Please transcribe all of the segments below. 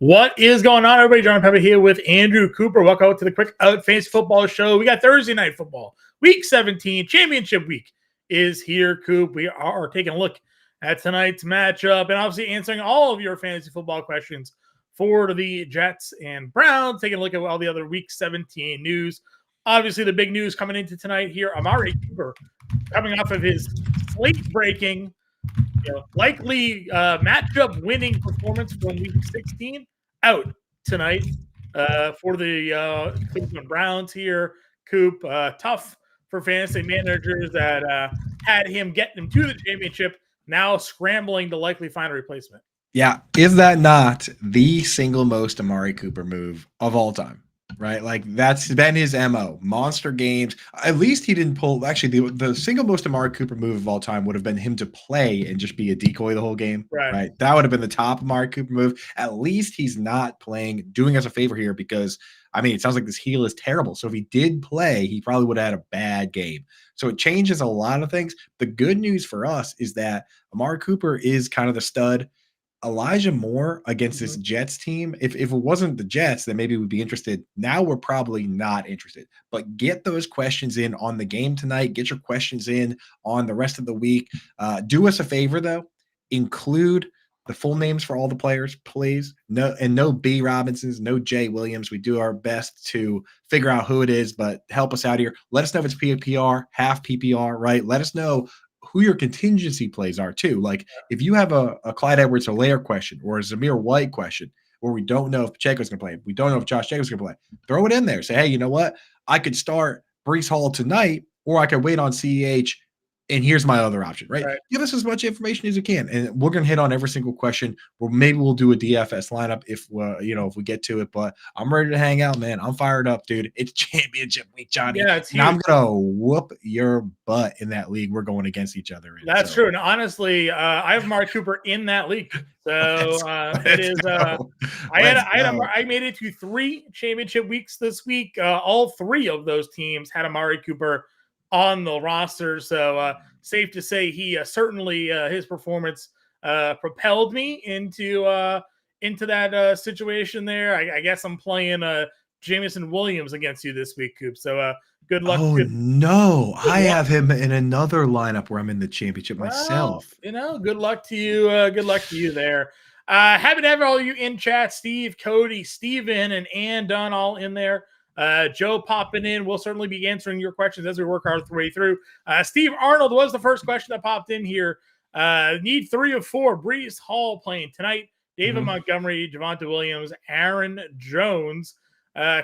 What is going on, everybody? John Impemba here with Andrew Cooper. Welcome to the Quick Out Fantasy Football Show. We got Thursday Night Football. Week 17, Championship Week is here, Coop. We are taking a look at tonight's matchup and obviously answering all of your fantasy football questions for the Jets and Browns. Taking a look at all the other Week 17 news. Obviously, the big news coming into tonight here, Amari Cooper coming off of his slate-breaking, likely matchup winning performance from Week 16 out tonight for the Cleveland Browns here. Coop, tough for fantasy managers that had him getting him to the championship, now scrambling to likely find a replacement. Yeah, is that not the single most Amari Cooper move of all time? Right, like that's been his MO. Monster games. At least he didn't pull. Actually, the single most Amari Cooper move of all time would have been him to play and just be a decoy the whole game. Right, that would have been the top Amari Cooper move. At least he's not playing, doing us a favor here because I mean, it sounds like this heel is terrible. So if he did play, he probably would have had a bad game. So it changes a lot of things. The good news for us is that Amari Cooper is kind of the stud. Elijah Moore against this Jets team, if it wasn't the Jets, then maybe we'd be interested. Now we're probably not interested. But get those questions in on the game tonight. Get your questions in on the rest of the week. Do us a favor, though. Include the full names for all the players, please. No B. Robinsons, no J. Williams. We do our best to figure out who it is, but help us out here. Let us know if it's PPR, half PPR, right? Let us know who your contingency plays are too. Like if you have a Clyde Edwards-Helaire question or a Zamir White question where we don't know if Pacheco's going to play, we don't know if Josh Jacobs going to play, throw it in there. Say, hey, you know what? I could start Breece Hall tonight or I could wait on CEH and here's my other option, right? Give us as much information as you can. And we're going to hit on every single question. Or maybe we'll do a DFS lineup if we get to it. But I'm ready to hang out, man. I'm fired up, dude. It's championship week, Johnny. Yeah, it's and I'm going to whoop your butt in that league. We're going against each other. That's true. And honestly, I have Amari Cooper in that league. So it is. I made it to 3 championship weeks this week. All 3 of those teams had Amari Cooper on the roster. So safe to say he certainly his performance propelled me into that situation there. I guess I'm playing Jameson Williams against you this week, Coop. So good luck. Oh, no. I have him in another lineup where I'm in the championship myself. Good luck to you. Good luck to you there. Happy to have all you in chat. Steve, Cody, Steven, and Ann Dunn all in there. Joe popping in. We'll certainly be answering your questions as we work our way through. Steve Arnold was the first question that popped in here. Need 3 of 4. Breece Hall playing tonight. David Montgomery, Javonte Williams, Aaron Jones.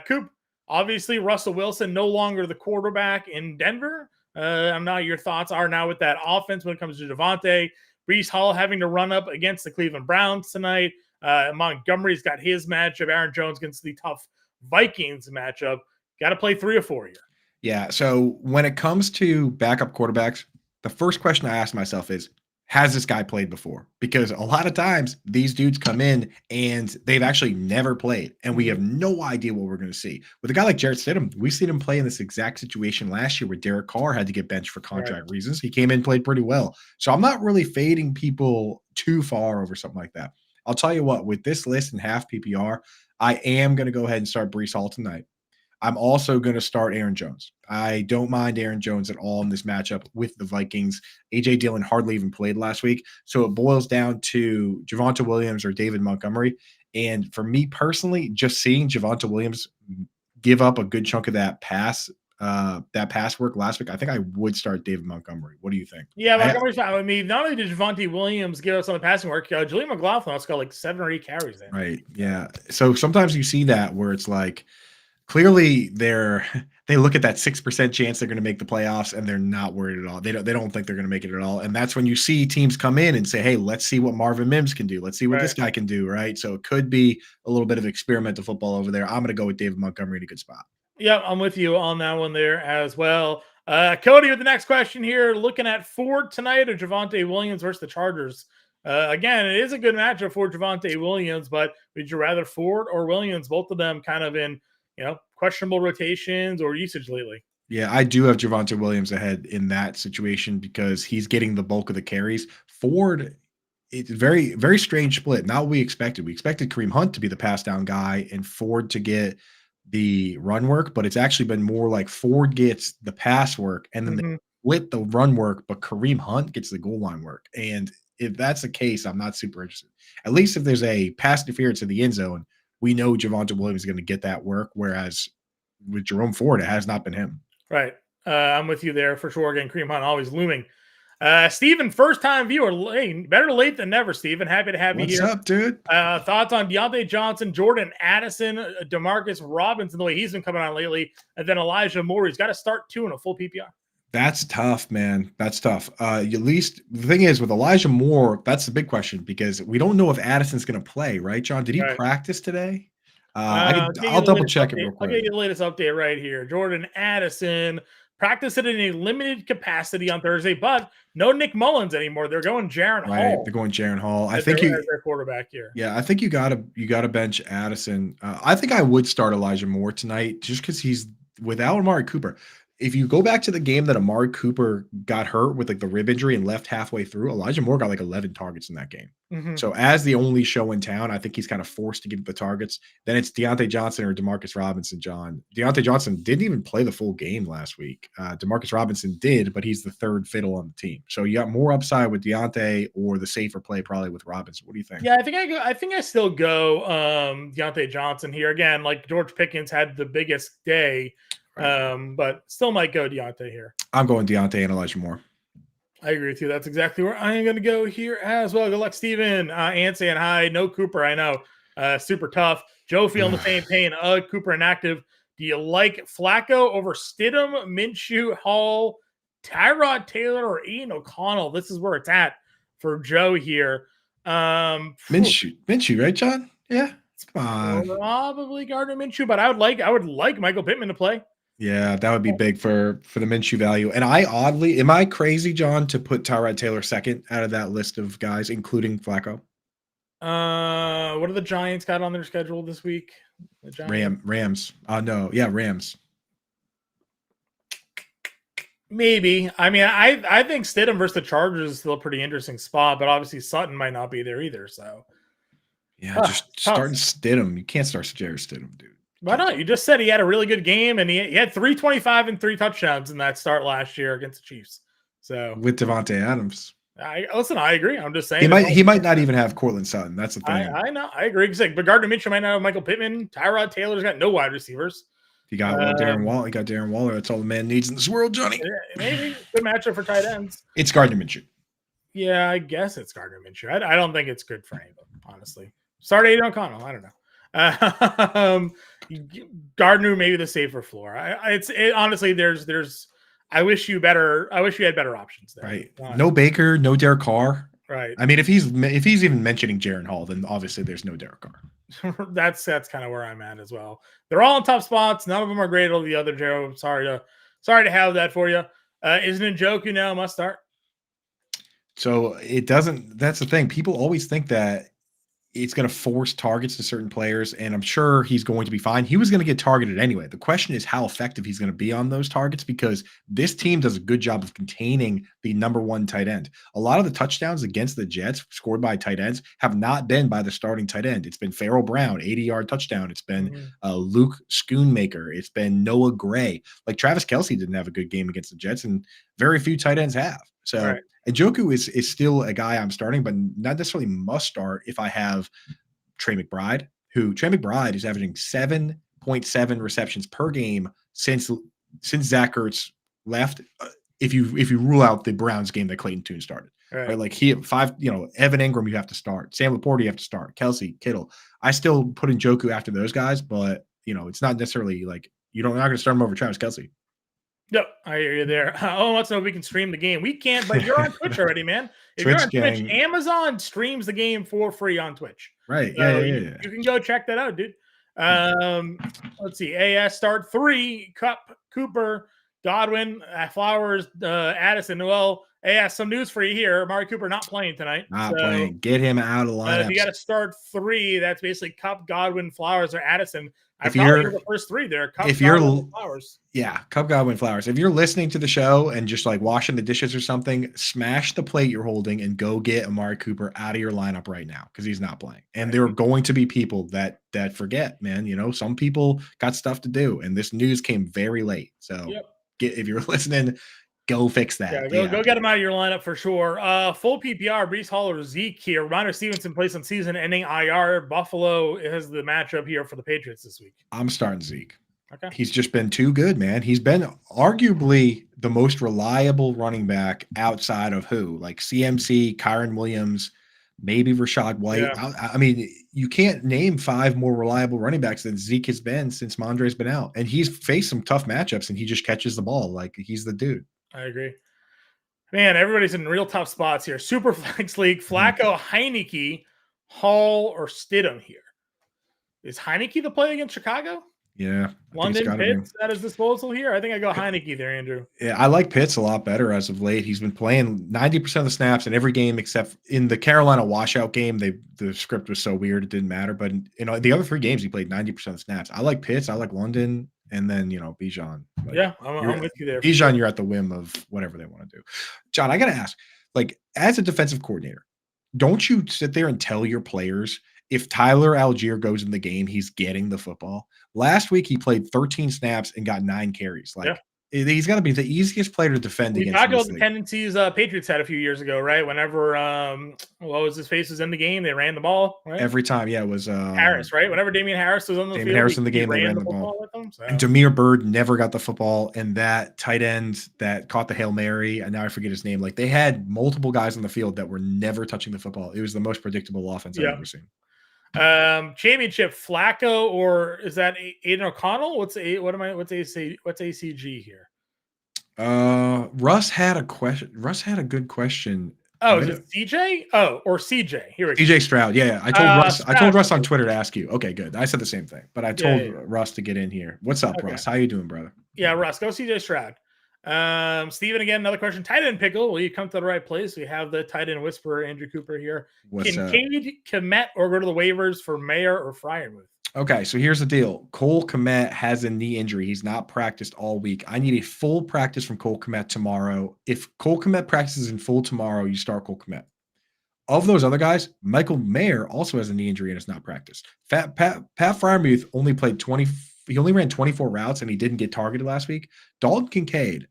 Coop, obviously Russell Wilson no longer the quarterback in Denver. I'm not your thoughts are now with that offense when it comes to Javonte. Breece Hall having to run up against the Cleveland Browns tonight. Montgomery's got his matchup. Aaron Jones against the tough Vikings matchup. Got to play 3 or 4 here. Yeah. So when it comes to backup quarterbacks, the first question I ask myself is, has this guy played before? Because a lot of times these dudes come in and they've actually never played, and we have no idea what we're going to see. With a guy like Jarrett Stidham, we've seen him play in this exact situation last year where Derek Carr had to get benched for contract reasons. He came in, played pretty well. So I'm not really fading people too far over something like that. I'll tell you what, with this list and half PPR, I am going to go ahead and start Breece Hall tonight. I'm also going to start Aaron Jones. I don't mind Aaron Jones at all in this matchup with the Vikings. A.J. Dillon hardly even played last week. So it boils down to Javonte Williams or David Montgomery. And for me personally, just seeing Javonte Williams give up a good chunk of that pass work last week, I think I would start David Montgomery. What do you think? Yeah, Montgomery's fine. I mean, not only did Javonte Williams give us some of the passing work, Julian McLaughlin also got like 7 or 8 carries there. Right. Yeah. So sometimes you see that where it's like, clearly they look at that 6% chance they're going to make the playoffs and they're not worried at all. They don't think they're going to make it at all. And that's when you see teams come in and say, hey, let's see what Marvin Mims can do. Let's see what this guy can do. Right. So it could be a little bit of experimental football over there. I'm going to go with David Montgomery in a good spot. Yeah, I'm with you on that one there as well. Cody with the next question here, looking at Ford tonight or Javonte Williams versus the Chargers. Again, it is a good matchup for Javonte Williams, but would you rather Ford or Williams? Both of them kind of in questionable rotations or usage lately. Yeah, I do have Javonte Williams ahead in that situation because he's getting the bulk of the carries. Ford it's very, very strange split. Not what we expected. We expected Kareem Hunt to be the pass down guy and Ford to get the run work, but it's actually been more like Ford gets the pass work and then they split the run work, but Kareem Hunt gets the goal line work. And if that's the case, I'm not super interested. At least if there's a pass interference in the end zone, we know Javonte Williams is going to get that work. Whereas with Jerome Ford, it has not been him. Right. I'm with you there for sure. Again, Kareem Hunt always looming. Steven, first time viewer. Hey, better late than never, Steven. Happy to have you here. What's up, dude? Thoughts on Deontay Johnson, Jordan Addison, Demarcus Robinson, the way he's been coming on lately, and then Elijah Moore. He's got to start 2 in a full PPR. That's tough, man. That's tough. At least the thing is with Elijah Moore, that's the big question because we don't know if Addison's going to play, right, John? Did he practice today? I'll double check it real quick. I'll get you the latest update right here. Jordan Addison practiced it in a limited capacity on Thursday, but no Nick Mullins anymore. They're going Jaron Hall. They're going Jaron Hall. I think as their quarterback here. Yeah, I think you gotta bench Addison. I think I would start Elijah Moore tonight just because he's without Amari Cooper. If you go back to the game that Amari Cooper got hurt with like the rib injury and left halfway through, Elijah Moore got like 11 targets in that game. So as the only show in town, I think he's kind of forced to get the targets. Then it's Deontay Johnson or Demarcus Robinson, John. Deontay Johnson didn't even play the full game last week. Demarcus Robinson did, but he's the third fiddle on the team. So you got more upside with Deontay or the safer play probably with Robinson. What do you think? Yeah, I think I still go Deontay Johnson here. Again, like George Pickens had the biggest day. But still might go Deontay here. I'm going Deontay and Elijah Moore. I agree with you. That's exactly where I am going to go here as well. Good luck, Steven. Ant saying hi. No Cooper, I know. Super tough. Joe feeling the same pain. Cooper inactive. Do you like Flacco over Stidham, Minshew, Hall, Tyrod Taylor, or Ian O'Connell? This is where it's at for Joe here. Minshew, right, John? Yeah. It's fine. Probably Gardner Minshew, but I would like Michael Pittman to play. Yeah, that would be big for the Minshew value. And am I crazy, John, to put Tyrod Taylor second out of that list of guys, including Flacco? What do the Giants got on their schedule this week? Rams. Rams. Maybe. I mean, I think Stidham versus the Chargers is still a pretty interesting spot, but obviously Sutton might not be there either. So yeah, just starting Stidham. You can't start Jarrett Stidham, dude. Why not? You just said he had a really good game, and he had 325 and 3 touchdowns in that start last year against the Chiefs. So with Devontae Adams, I agree. I'm just saying he might not even have Cortland Sutton. That's the thing. I know. I agree. But Gardner Minshew might not have Michael Pittman. Tyrod Taylor's got no wide receivers. You got Darren Waller. You got Darren Waller. That's all the man needs in this world, Johnny. Maybe good matchup for tight ends. It's Gardner Minshew. Yeah, I guess it's Gardner Minshew. I don't think it's good for anybody, honestly. Start Aiden O'Connell. I don't know. Gardner maybe the safer floor. Honestly, there's. I wish you had better options there. Right. No Baker, no Derek Carr. Right. I mean, if he's even mentioning Jaron Hall, then obviously there's no Derek Carr. that's kind of where I'm at as well. They're all in tough spots. None of them are great over the other. Joe, sorry to have that for you. Isn't Njoku now must start? So it doesn't. That's the thing. People always think that it's going to force targets to certain players, and I'm sure he's going to be fine. He was going to get targeted anyway. The question is how effective he's going to be on those targets because this team does a good job of containing the number one tight end. A lot of the touchdowns against the Jets scored by tight ends have not been by the starting tight end. It's been Farrell Brown, 80-yard touchdown. It's been Luke Schoonmaker. It's been Noah Gray. Like Travis Kelce didn't have a good game against the Jets, and very few tight ends have. So Njoku is still a guy I'm starting, but not necessarily must start if I have Trey McBride, who Trey McBride is averaging 7.7 receptions per game since Zach Ertz left. If you rule out the Browns game that Clayton Tune started, right? Like he 5, Evan Ingram you have to start, Sam Laporta you have to start, Kelce, Kittle. I still put Njoku after those guys, but it's not necessarily like not going to start him over Travis Kelce. Yep, I hear you there. Let's know if we can stream the game. We can't, but you're on Twitch already, man. If you're on Twitch, Amazon streams the game for free on Twitch. Right. So you can go check that out, dude. Let's see. AS start 3, Cup, Cooper, Godwin, Flowers, Addison. Well, Hey, yeah, some news for you here. Amari Cooper not playing tonight. Not playing. Get him out of the lineup. If you got to start 3, that's basically Cup, Godwin, Flowers, or Addison. I If probably you're- hear the first 3 there. Cup, if you're- Godwin, Flowers. Yeah, Cup, Godwin, Flowers. If you're listening to the show and just like washing the dishes or something, smash the plate you're holding and go get Amari Cooper out of your lineup right now because he's not playing. And there are going to be people that forget, man. You know, some people got stuff to do, and this news came very late. So if you're listening, go fix that. Yeah, go get him out of your lineup for sure. Full PPR, Breece Hall or Zeke here. Ramondre Stevenson plays on season-ending IR. Buffalo has the matchup here for the Patriots this week. I'm starting Zeke. Okay. He's just been too good, man. He's been arguably the most reliable running back outside of who? Like CMC, Kyron Williams, maybe Rashad White. Yeah. I mean, you can't name 5 more reliable running backs than Zeke has been since Mondre's been out. And he's faced some tough matchups, and he just catches the ball. Like, he's the dude. I agree. Man, everybody's in real tough spots here. Super Flex League, Flacco, Heineke, Hall, or Stidham here. Is Heineke the play against Chicago? Yeah. London, Pitts at his disposal here? I think I go Heineke there, Andrew. Yeah, I like Pitts a lot better as of late. He's been playing 90% of the snaps in every game except in the Carolina washout game. The script was so weird it didn't matter. But in the other 3 games, he played 90% of the snaps. I like Pitts. I like London. And then, Bijan. Like, yeah, I'm with you there. Bijan, you're at the whim of whatever they want to do. John, I got to ask, like, as a defensive coordinator, don't you sit there and tell your players if Tyler Algier goes in the game, he's getting the football? Last week, he played 13 snaps and got 9 carries. Like, he's going to be the easiest player to defend against. We talked about the tendencies Patriots had a few years ago, right? Whenever what was his face was in the game, they ran the ball. Right? Every time, yeah, it was Harris, right? Whenever Damian Harris was on the field, Harris in the game, they ran the ball. With them, so. And Damiere Byrd never got the football, and that tight end that caught the Hail Mary, and now I forget his name. Like, they had multiple guys on the field that were never touching the football. It was the most predictable offense I've ever seen. Championship, Flacco, or is that Aiden O'Connell? What's ACG here? Russ had a question. Russ had a good question. Oh, is it CJ? Oh, or CJ. Here we go. CJ Stroud. Yeah. I told Russ. I told Russ on Twitter to ask you. Okay, good. I said the same thing, but I told Russ to get in here. What's up, Russ? How you doing, brother? Yeah, Russ, go CJ Stroud. Steven, again, another question. Tight end pickle. Will you come to the right place? We have the tight end whisperer, Andrew Cooper here. Kincaid, Kmet, or go to the waivers for Mayer or Freiermuth? Okay, so here's the deal. Cole Kmet has a knee injury. He's not practiced all week. I need a full practice from Cole Kmet tomorrow. If Cole Kmet practices in full tomorrow, you start Cole Kmet. Of those other guys, Michael Mayer also has a knee injury and is not practiced. Pat Freiermuth only played 20. He only ran 24 routes and he didn't get targeted last week. Dalton Kincaid,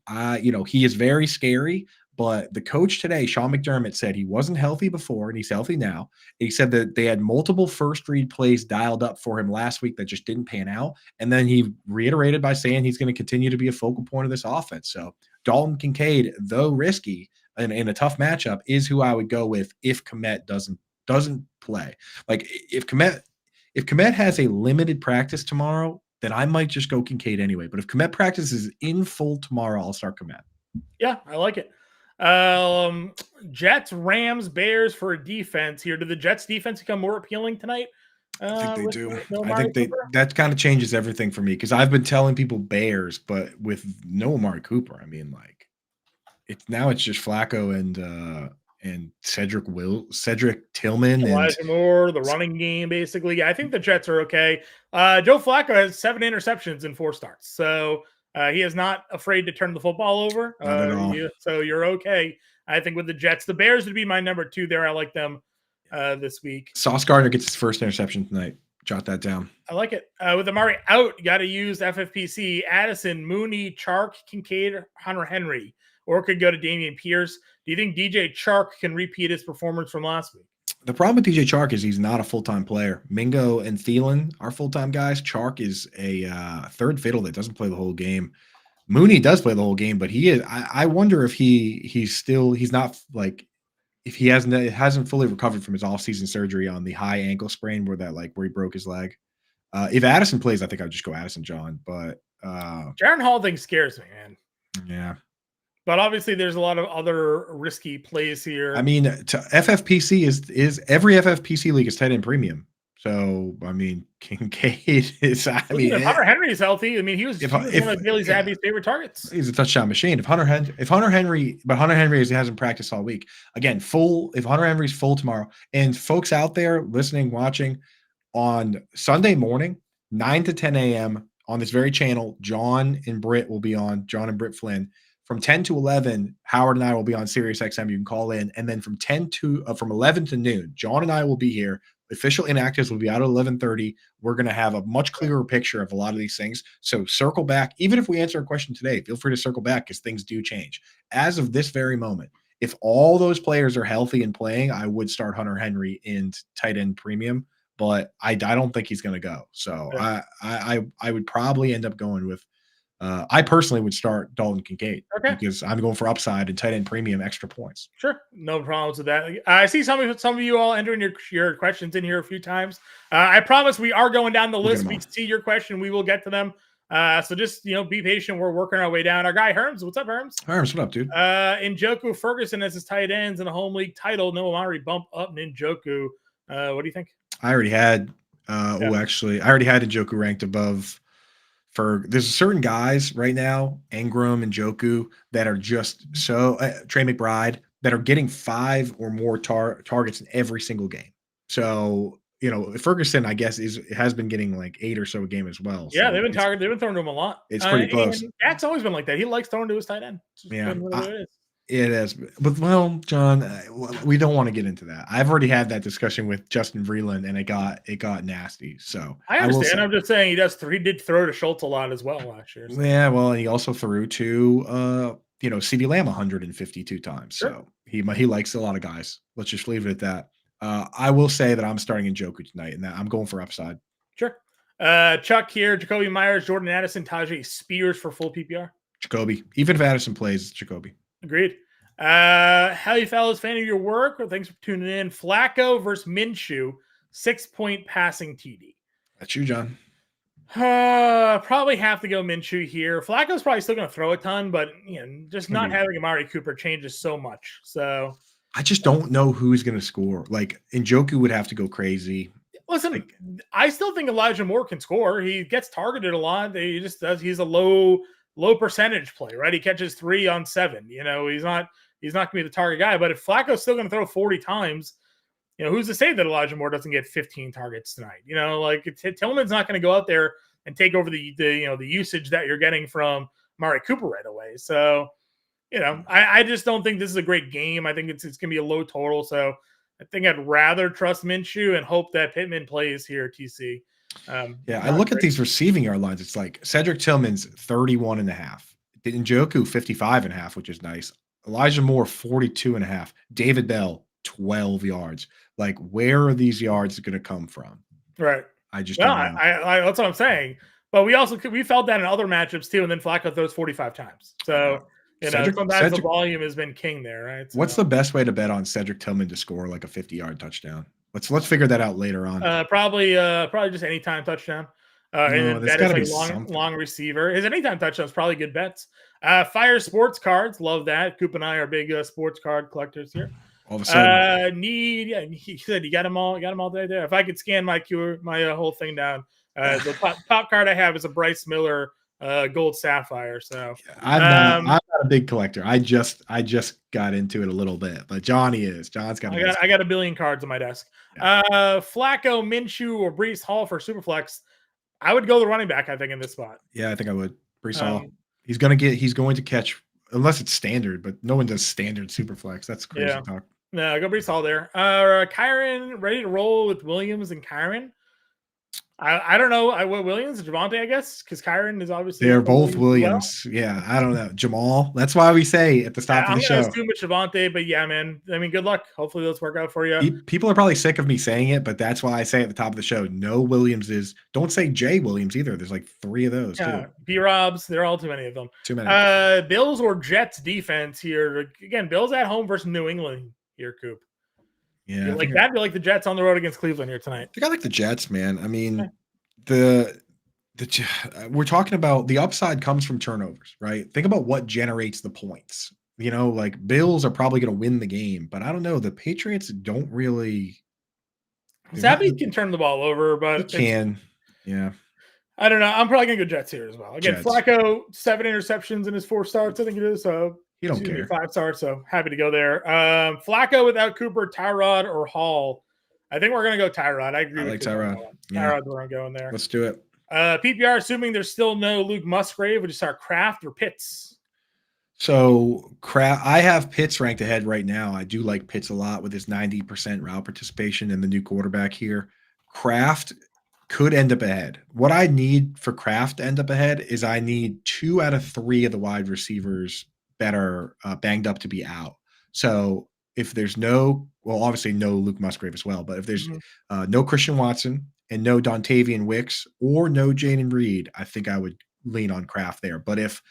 he is very scary, but the coach today, Sean McDermott, said he wasn't healthy before and he's healthy now. He said that they had multiple first read plays dialed up for him last week that just didn't pan out. And then he reiterated by saying he's going to continue to be a focal point of this offense. So Dalton Kincaid, though risky in a tough matchup, is who I would go with if Kmet doesn't play. Like if Kmet has a limited practice tomorrow, then I might just go Kincaid anyway. But if Kmet practices in full tomorrow, I'll start Kmet. Yeah, I like it. Jets, Rams, Bears for a defense here. Did the Jets defense become more appealing tonight? I think they do. I think that kind of changes everything for me because I've been telling people Bears, but with no Amari Cooper, I mean, like it's just Flacco and Cedric Tillman, Elijah Moore, the running game, basically. Yeah, I think the Jets are okay. Joe Flacco has 7 interceptions in 4 starts, so he is not afraid to turn the football over. Not at all. So you're okay. I think with the Jets, the Bears would be my number 2 there. I like them this week. Sauce Gardner gets his first interception tonight. Jot that down. I like it. With Amari out, you got to use FFPC. Addison, Mooney, Chark, Kincaid, Hunter Henry, or could go to Dameon Pierce. Do you think DJ Chark can repeat his performance from last week? The problem with DJ Chark is he's not a full-time player. Mingo and Thielen are full-time guys. Chark is a third fiddle that doesn't play the whole game. Mooney does play the whole game, but he is. I wonder if he's not like if he hasn't fully recovered from his off-season surgery on the high ankle sprain where he broke his leg. If Addison plays, I think I'd just go Addison John. But Jaron Hall thing scares me, man. Yeah. But obviously, there's a lot of other risky plays here. I mean, FFPC is every FFPC league is tight end premium. So, I mean, Kincaid is, I Listen, mean, if Hunter Henry is healthy, I mean, he was one of Bailey Zappi's favorite targets. He's a touchdown machine. If Hunter Henry hasn't practiced all week. Again, if Hunter Henry's full tomorrow, and folks out there listening, watching on Sunday morning, 9 to 10 a.m. on this very channel, John and Britt Flynn. From 10 to 11, Howard and I will be on Sirius XM. You can call in. And then from 11 to noon, John and I will be here. Official inactives will be out at 11:30. We're going to have a much clearer picture of a lot of these things. So circle back. Even if we answer a question today, feel free to circle back because things do change. As of this very moment, if all those players are healthy and playing, I would start Hunter Henry in tight end premium, but I don't think he's going to go. So Yeah. I would probably end up going with I personally would start Dalton Kincaid because I'm going for upside and tight end premium extra points. Sure, no problems with that. I see some of you all entering your questions in here a few times. I promise we are going down the list. We see your question, we will get to them. So just be patient. We're working our way down. Our guy Herms, what's up, Herms? Herms, what up, dude? Njoku Ferguson as his tight ends in a home league title. No Amari bump up Njoku. What do you think? I already had. I already had Njoku ranked above. There's certain guys right now, Ingram and Njoku, that are just so Trey McBride that are getting 5 or more targets in every single game. So Ferguson, I guess, has been getting like 8 or so a game as well. Yeah, so they've been throwing to him a lot. It's pretty close. Dak's always been like that. He likes throwing to his tight end. It is. But, well, John, we don't want to get into that. I've already had that discussion with Justin Vreeland, and it got nasty. So I understand. I'm just saying he did throw to Schultz a lot as well last year. So. Yeah, well, he also threw to CeeDee Lamb 152 times. Sure. So he likes a lot of guys. Let's just leave it at that. I will say that I'm starting Njoku tonight, and that I'm going for upside. Sure. Chuck here, Jacoby Myers, Jordan Addison, Tajay Spears for full PPR. Jacoby. Even if Addison plays, it's Jacoby. Agreed. How you fellas, fan of your work? Thanks for tuning in. Flacco versus Minshew, 6-point passing TD. That's you, John. Probably have to go Minshew here. Flacco's probably still going to throw a ton, but just not having Amari Cooper changes so much. So I just don't know who's going to score. Like Njoku would have to go crazy. Listen, I still think Elijah Moore can score. He gets targeted a lot. He just does. He's a low percentage play, right? He catches 3 on 7. He's not going to be the target guy. But if Flacco's still going to throw 40 times, who's to say that Elijah Moore doesn't get 15 targets tonight? Tillman's not going to go out there and take over the usage that you're getting from Amari Cooper right away. So, I just don't think this is a great game. I think it's going to be a low total. So I think I'd rather trust Minshew and hope that Pittman plays here, TC. I look at these receiving yard lines. It's like Cedric Tillman's 31.5. Njoku 55.5, which is nice. Elijah Moore 42.5. David Bell 12 yards. Like, where are these yards going to come from? Right. I just don't know. That's what I'm saying. But we felt that in other matchups too, and then Flacco throws 45 times. So sometimes the volume has been king there, right? So, what's the best way to bet on Cedric Tillman to score like a 50-yard touchdown? Let's figure that out later on. Probably just anytime touchdown. And that is like long receiver. His anytime touchdowns probably good bets. Fire sports cards, love that. Coop and I are big sports card collectors here. All of a sudden, he said you got them all there. If I could scan my whole thing down, the top card I have is a Bryce Miller gold sapphire. So I'm not a big collector. I just got into it a little bit, but Johnny is. John's got. I got a billion cards on my desk. Yeah. Flacco, Minshew, or Breece Hall for Superflex. I would go the running back. I think in this spot. Yeah, I think I would. Breece Hall. He's going to catch unless it's standard, but no one does standard Superflex. That's crazy talk. No, go Breece Hall there. Kyron ready to roll with Williams and Kyron. I don't know. Williams and Javonte, I guess, because Kyron is obviously they're both Williams. Well. Yeah, I don't know. Jamal. That's why we say at the top of the show. I'm too much Javonte, but yeah, man. I mean, good luck. Hopefully those work out for you. People are probably sick of me saying it, but that's why I say at the top of the show, no Williamses. Don't say Jay Williams either. There's like 3 of those too. B-Robs. They're all too many of them. Too many. Bills or Jets defense here. Again, Bills at home versus New England here, Coop. Yeah, you like that? You like the Jets on the road against Cleveland here tonight? I think I like the Jets, man. I mean, we're talking about the upside comes from turnovers, right? Think about what generates the points. Like Bills are probably going to win the game, but I don't know. The Patriots don't really. Savvy can turn the ball over, but he can. Yeah. I don't know. I'm probably going to go Jets here as well. Again, Jets. Flacco, 7 interceptions in his 4 starts, I think it is. So, You don't care. 5 starts. So, happy to go there. Flacco without Cooper, Tyrod, or Hall. I think we're going to go Tyrod. I agree with like you. Tyrod. Tyrod's where I'm going there. Let's do it. PPR, assuming there's still no Luke Musgrave, would you start Kraft or Pitts? So I have Pitts ranked ahead right now. I do like Pitts a lot with his 90% route participation and the new quarterback here. Kraft could end up ahead. What I need for Kraft to end up ahead is I need 2 out of 3 of the wide receivers that are banged up to be out. So if there's obviously no Luke Musgrave as well, but if there's no Christian Watson and no Dontavian Wicks or no Jaden Reed, I think I would lean on Kraft there. But if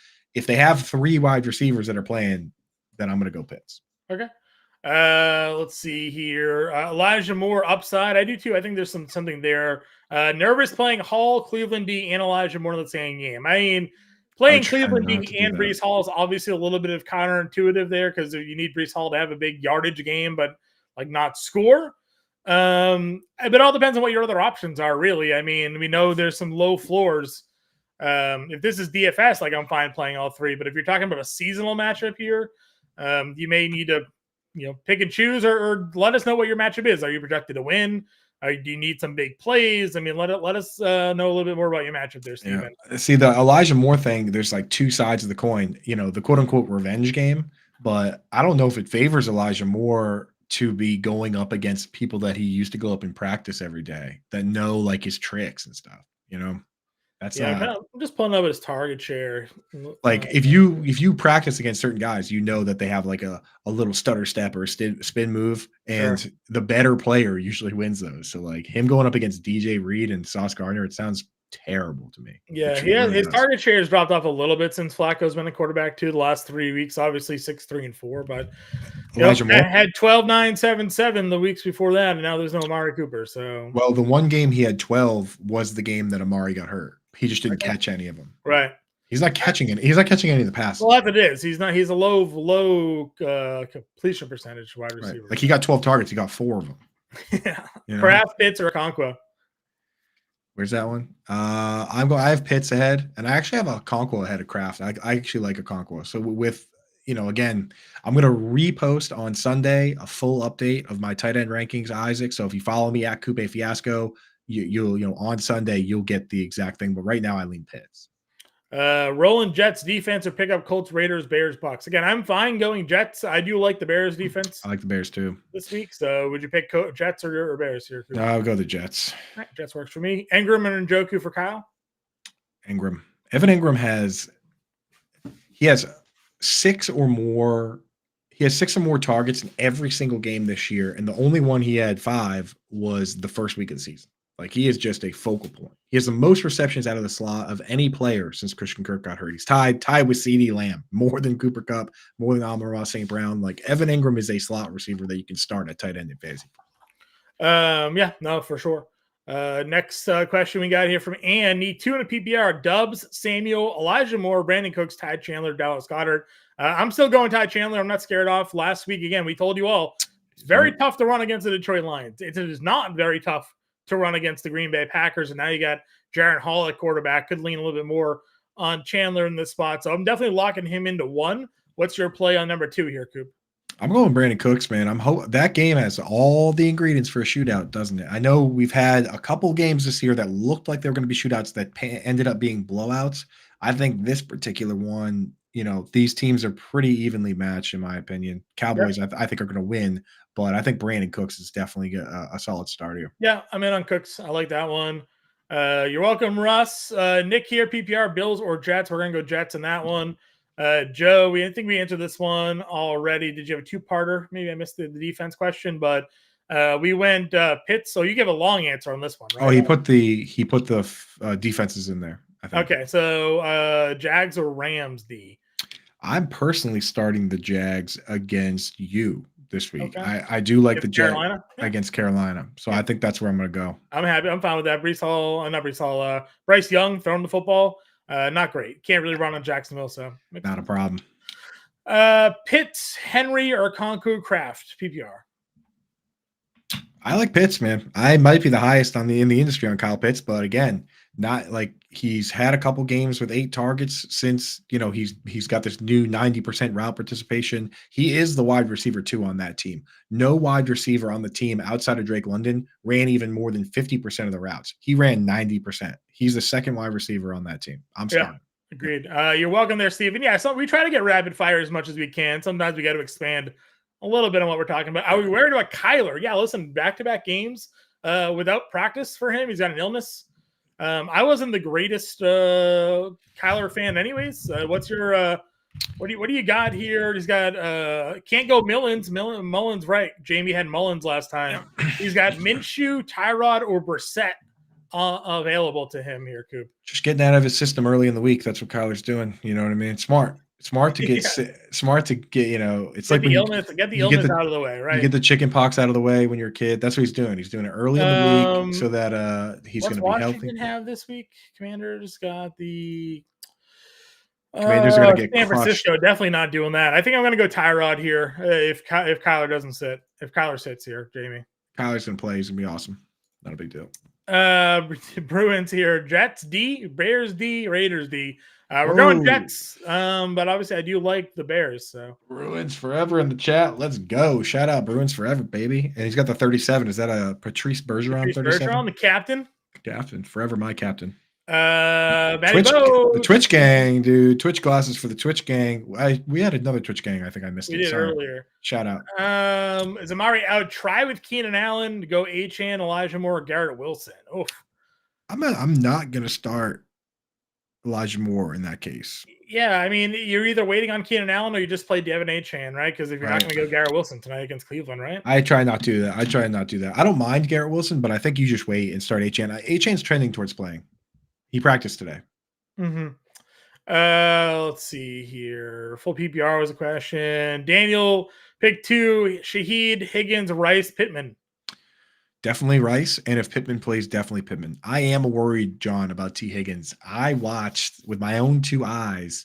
they have 3 wide receivers that are playing, then I'm going to go Pitts. Okay. Let's see here. Elijah Moore upside. I do too. I think there's something there. Nervous playing Hall, Cleveland D, and Elijah Moore in the same game. I mean, playing Cleveland D and Breece Hall is obviously a little bit of counterintuitive there because you need Breece Hall to have a big yardage game, but like not score. But it all depends on what your other options are, really. I mean, we know there's some low floors. If this is DFS, like I'm fine playing all 3. But if you're talking about a seasonal matchup here, you may need to, pick and choose or let us know what your matchup is. Are you projected to win? Do you need some big plays? I mean, let us know a little bit more about your matchup there, Steven. Yeah. See, the Elijah Moore thing, there's like 2 sides of the coin, the quote unquote revenge game, but I don't know if it favors Elijah Moore to be going up against people that he used to go up and practice every day that know like his tricks and stuff, That's I'm just pulling up his target share. Like if you practice against certain guys, that they have like a little stutter step or a spin move, and the better player usually wins those. So like him going up against DJ Reed and Sauce Gardner, it sounds terrible to me. Yeah, his target share has dropped off a little bit since Flacco's been a quarterback too. The last 3 weeks, obviously 6, 3, and 4, but Elijah Moore had 12, 9, 7, 7 the weeks before that, and now there's no Amari Cooper. So the one game he had 12 was the game that Amari got hurt. He just didn't catch any of them. Right. He's not catching it. He's not catching any of the passes. Well, that's what it is. He's not. He's a low completion percentage wide receiver. Right. Like he got 12 targets. He got 4 of them. Yeah. Kraft, Pitts, or Okonkwo. Where's that one? I have Pitts ahead, and I actually have Okonkwo ahead of Kraft. I actually like Okonkwo. So with again, I'm gonna repost on Sunday a full update of my tight end rankings, Isaac. So if you follow me at Coupe Fiasco, you'll on Sunday you'll get the exact thing. But right now I lean Pitts. Rolling Jets defense or pick up Colts, Raiders, Bears, Bucks. Again, I'm fine going Jets. I do like the Bears defense. I like the Bears too this week. So would you pick Jets or Bears here? No, I'll go the Jets. All right, Jets works for me. Ingram and Njoku for Kyle. Ingram. Evan Ingram has 6 or more. He has 6 or more targets in every single game this year, and the only one he had 5 was the first week of the season. Like he is just a focal point. He has the most receptions out of the slot of any player since Christian Kirk got hurt. He's tied with CeeDee Lamb, more than Cooper Kupp, more than Amon-Ra St. Brown. Like Evan Ingram is a slot receiver that you can start at tight end in fantasy. Yeah, no, for sure. Next question we got here from Ann. Need 2 in a PPR. Dubs, Samuel, Elijah Moore, Brandon Cooks, Ty Chandler, Dallas Goedert. I'm still going Ty Chandler. I'm not scared off. Last week, again, we told you all, it's very tough to run against the Detroit Lions. It is not very tough to run against the Green Bay Packers. And now you got Jaron Hall at quarterback. Could lean a little bit more on Chandler in this spot. So I'm definitely locking him into 1. What's your play on number 2 here, Coop? I'm going Brandon Cooks, man. That game has all the ingredients for a shootout, doesn't it? I know we've had a couple games this year that looked like they were going to be shootouts that ended up being blowouts. I think this particular one, these teams are pretty evenly matched, in my opinion. Cowboys, I think, are going to win, but I think Brandon Cooks is definitely a solid start here. Yeah, I'm in on Cooks. I like that one. You're welcome, Russ. Nick here, PPR, Bills or Jets? We're going to go Jets in that one. Joe, I think we answered this one already. Did you have a 2-parter? Maybe I missed the defense question, but we went Pitts. So you give a long answer on this one, right? Oh, he put the defenses in there, I think. Okay, so Jags or Rams D? I'm personally starting the Jags against you this week. Okay. I do like the Jags against Carolina. So I think that's where I'm going to go. I'm happy. I'm fine with that. Bryce Young throwing the football. Not great. Can't really run on Jacksonville, so not a problem. Pitts, Henry, or Okonkwo, Kraft, PPR. I like Pitts, man. I might be the highest in the industry on Kyle Pitts, but again, not like he's had a couple games with 8 targets since he's got this new 90% route participation. He is the wide receiver 2 on that team. No wide receiver on the team outside of Drake London ran even more than 50% of the routes. He ran 90%. He's the second wide receiver on that team. I'm starting. Agreed. You're welcome there, Steve. And yeah, so we try to get rapid fire as much as we can. Sometimes we got to expand a little bit on what we're talking about. Are we worried about Kyler? Yeah, listen, back-to-back games without practice for him. He's got an illness. I wasn't the greatest Kyler fan anyways. What's your what do you got here? He's got can't go Mullins. Mullins, right. Jamie had Mullins last time. He's got Minshew, Tyrod, or Brissett available to him here, Coop. Just getting out of his system early in the week. That's what Kyler's doing. You know what I mean? Smart to get smart to get, it's get like the illness out of the way, right? You get the chicken pox out of the way when you're a kid. That's what he's doing. He's doing it early in the week so that he's going to be healthy. What's Washington have this week? Commanders got the Commanders are going to get San crushed. Francisco. Definitely not doing that. I think I'm going to go Tyrod here if Kyler doesn't sit. If Kyler sits here, Jamie. Kyler's going to play. He's going to be awesome. Not a big deal. Bruins here. Jets D, Bears D, Raiders D. We're going Jets, but obviously I do like the Bears. So Bruins forever in the chat. Let's go! Shout out Bruins forever, baby. And he's got the 37. Is that a Patrice Bergeron? 37. Bergeron, the captain. Captain forever, my captain. The Twitch gang, dude. Twitch glasses for the Twitch gang. We had another Twitch gang. I think I missed it. We did earlier. Shout out. Is Amari out? Try with Keenan Allen to go Achane, Elijah Moore, Garrett Wilson. Oh, I'm not gonna start Elijah Moore in that case. Yeah, I mean, you're either waiting on Keenan Allen or you just play Devin Achane, right? Because if you're not going to go Garrett Wilson tonight against Cleveland, right? I try not to do that. I don't mind Garrett Wilson, but I think you just wait and start Achane. Achane's trending towards playing. He practiced today. Mm-hmm. Let's see here. Full PPR was a question. Daniel pick 2. Shaheed, Higgins, Rice, Pittman. Definitely Rice, and if Pittman plays, definitely Pittman. I am worried, John, about T. Higgins. I watched with my own 2 eyes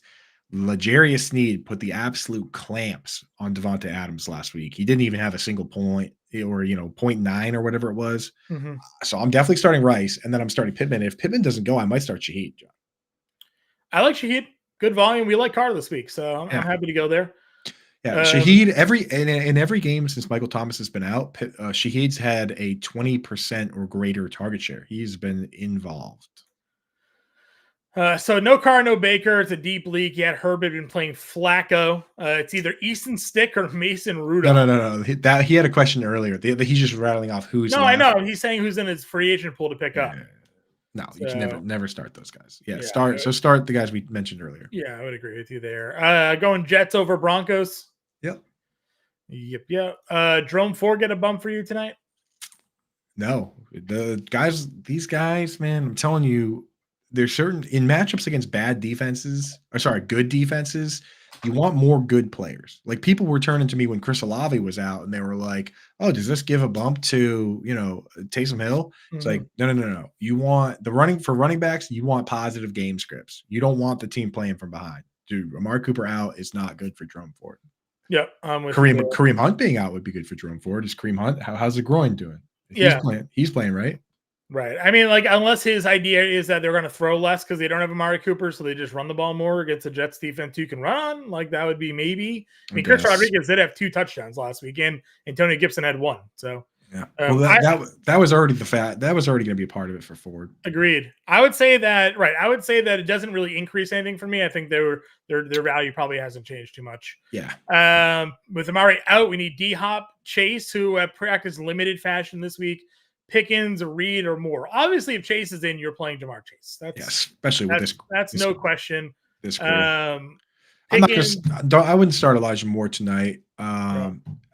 L'Jarius Sneed put the absolute clamps on Devonta Adams last week. He didn't even have a single point or 0.9 or whatever it was. Mm-hmm. So I'm definitely starting Rice, and then I'm starting Pittman. If Pittman doesn't go, I might start Shaheed, John. I like Shaheed. Good volume. We like Carter this week, so I'm happy to go there. Yeah, Shaheed in every game since Michael Thomas has been out, Shaheed's had a 20% or greater target share. He's been involved. So no Carr, no Baker. It's a deep league. Yet Herbert been playing Flacco. It's either Easton Stick or Mason Rudolph. No. He had a question earlier. He's just rattling off who's. No, left. I know. He's saying who's in his free agent pool to pick up. No, you can never start those guys. Start the guys we mentioned earlier. Yeah, I would agree with you there. Going Jets over Broncos. Yep. Drone 4 get a bump for you tonight? No. These guys, man, I'm telling you, there's certain in matchups against good defenses, you want more good players. Like people were turning to me when Chris Olave was out and they were like, oh, does this give a bump to, Taysom Hill? Mm-hmm. It's like, no. You want running backs, you want positive game scripts. You don't want the team playing from behind. Dude, Amari Cooper out is not good for Jerome Ford. Yep. Kareem Hunt being out would be good for Jerome Ford. Is Kareem Hunt, how's the groin doing? He's playing, right? Right. I mean, like, unless his idea is that they're going to throw less because they don't have Amari Cooper, so they just run the ball more against the Jets defense you can run on, like that would be maybe. I mean, Chris Rodriguez did have 2 touchdowns last weekend, and Tony Gibson had 1. So yeah, that was already that was already going to be a part of it for Ford. Agreed. I would say that it doesn't really increase anything for me. I think their value probably hasn't changed too much. Yeah. With Amari out, we need D-Hop, Chase, who have practiced limited fashion this week. Pickens, Reed, or more. Obviously, if Chase is in, you're playing Jamar Chase. Especially with this. That's no question. This I wouldn't start Elijah Moore tonight. I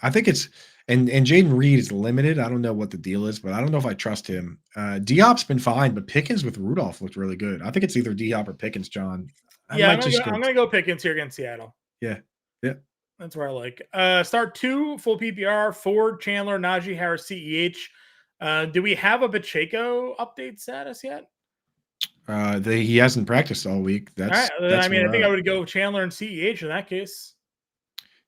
think it's and Jaden Reed is limited. I don't know what the deal is, but I don't know if I trust him. D-Hop's been fine, but Pickens with Rudolph looked really good. I think it's either D-Hop or Pickens, John. I'm going to go Pickens here against Seattle. Yeah. That's where I like. Start 2, full PPR, Ford, Chandler, Najee Harris, CEH. Do we have a Pacheco update status yet? He hasn't practiced all week. That's I think I would go Chandler and CEH in that case.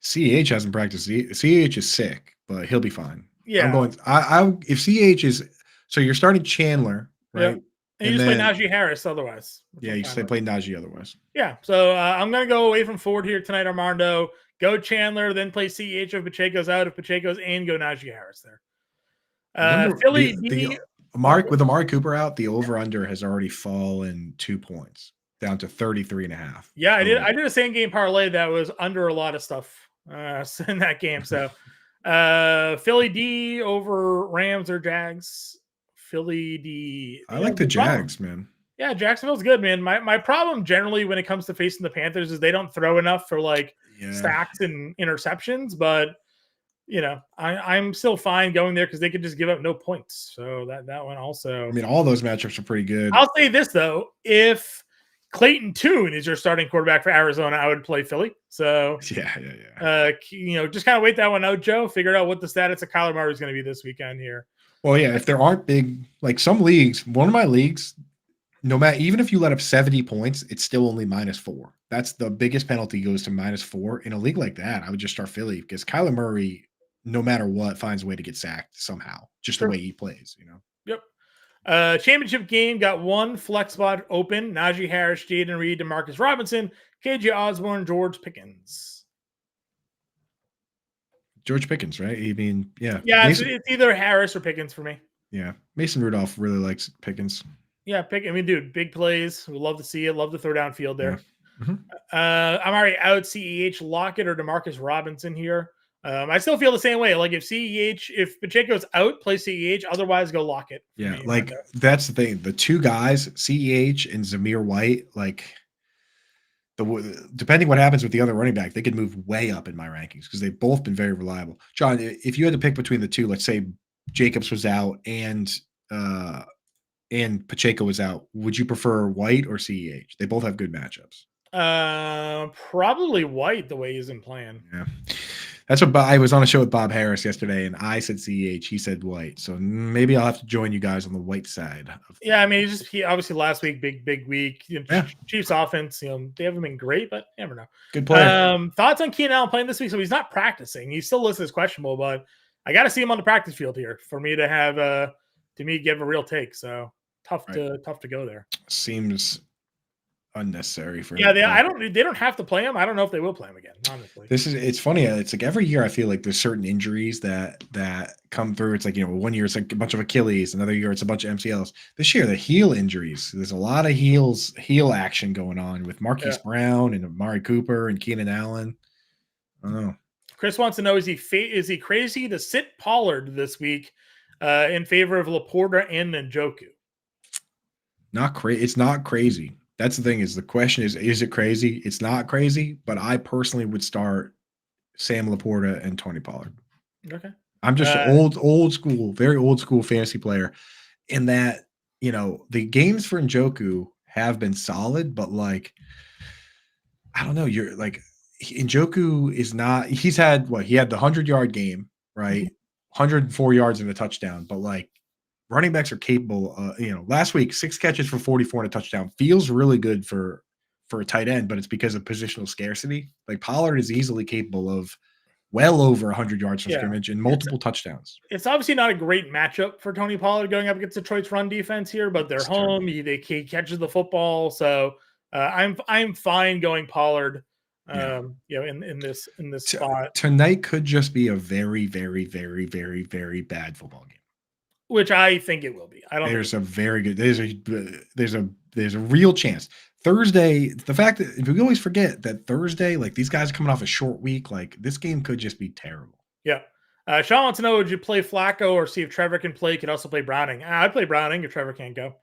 CEH hasn't practiced. CEH is sick, but he'll be fine. Yeah. I'm going. I if CH is so you're starting Chandler, Yep. right? And you And just play then Najee Harris otherwise. Which yeah, I'm you fine say with. play Najee otherwise. Yeah. So I'm going to go away from Ford here tonight, Armando. Go Chandler, then play CH if Pacheco's out. If Pacheco's in, go Najee Harris there. I wonder Philly the D. Oh, With Amari Cooper out, the over under has already fallen 2 points down to 33.5. yeah, I did. So I did a same game parlay that was under a lot of stuff in that game. So Philly D over Rams or Jags. Philly D. I like the Jags, man. Yeah, Jacksonville's good, man. My problem generally when it comes to facing the Panthers is they don't throw enough for like Yeah. sacks and interceptions, but I'm still fine going there because they could just give up no points. So that one also. I mean, all those matchups are pretty good. I'll say this though: if Clayton Tune is your starting quarterback for Arizona, I would play Philly. So Yeah. just kind of wait that one out, Joe. Figure out what the status of Kyler Murray is going to be this weekend here. Well, yeah, if there aren't big, like some leagues, one of my leagues, no matter, even if you let up 70 points, it's still only -4. That's the biggest penalty goes to -4. In a league like that, I would just start Philly because Kyler Murray, no matter what, finds a way to get sacked somehow, just the way he plays, Yep. Championship game got one flex spot open. Najee Harris, Jaden Reed, DeMarcus Robinson, KJ Osborne, George Pickens. George Pickens, right? I mean, yeah. Yeah, it's either Harris or Pickens for me. Yeah. Mason Rudolph really likes Pickens. Yeah, dude, big plays. We love to see it. Love the throw downfield there. Yeah. Mm-hmm. I'm already out CEH, Lockett or DeMarcus Robinson here. I still feel the same way. Like if Pacheco's out, play CEH. Otherwise, go Lockett. Yeah, like that's the thing. The two guys, CEH and Zamir White, like depending what happens with the other running back, they could move way up in my rankings because they've both been very reliable. John, if you had to pick between the two, let's say Jacobs was out and Pacheco was out, would you prefer White or CEH? They both have good matchups. Probably White the way he's been playing. Yeah. That's what I was on a show with Bob Harris yesterday, and I said CEH, he said White. So maybe I'll have to join you guys on the White side. Yeah, I mean, he obviously last week, big week. Chiefs offense, they haven't been great, but you never know. Good player. Thoughts on Keenan Allen playing this week? So he's not practicing. He's still listed as questionable, but I got to see him on the practice field here for me to have give a real take. So tough to go there. Seems unnecessary for they don't have to play him. I don't know if they will play him again, honestly. It's funny, it's like every year I feel like there's certain injuries that come through. It's like, one year it's like a bunch of Achilles, another year it's a bunch of MCLs. This year the heel injuries, there's a lot of heel action going on with Marquise Brown and Amari Cooper and Keenan Allen. I don't know. Chris wants to know, is he crazy to sit Pollard this week in favor of Laporta and Njoku? It's not crazy. That's the thing, is the question is it crazy? It's not crazy, but I personally would start Sam Laporta and Tony Pollard. Okay. I'm just old school, very old school fantasy player in that, the games for Njoku have been solid, but like, I don't know. You're like, Njoku is not, he had the 100-yard game, right? 104 yards and a touchdown, but like, running backs are capable. Last week, 6 catches for 44 and a touchdown feels really good for a tight end, but it's because of positional scarcity. Like Pollard is easily capable of well over 100 yards from scrimmage and multiple touchdowns. It's obviously not a great matchup for Tony Pollard going up against Detroit's run defense here, but they're home. He catches the football, so I'm fine going Pollard. In this spot tonight could just be a very, very, very, very, very bad football game. Which I think it will be. There's a real chance. Thursday, the fact that we always forget that Thursday, like these guys are coming off a short week, like this game could just be terrible. Yeah. Sean wants to know, would you play Flacco or see if Trevor can play? Could also play Browning. I'd play Browning if Trevor can't go.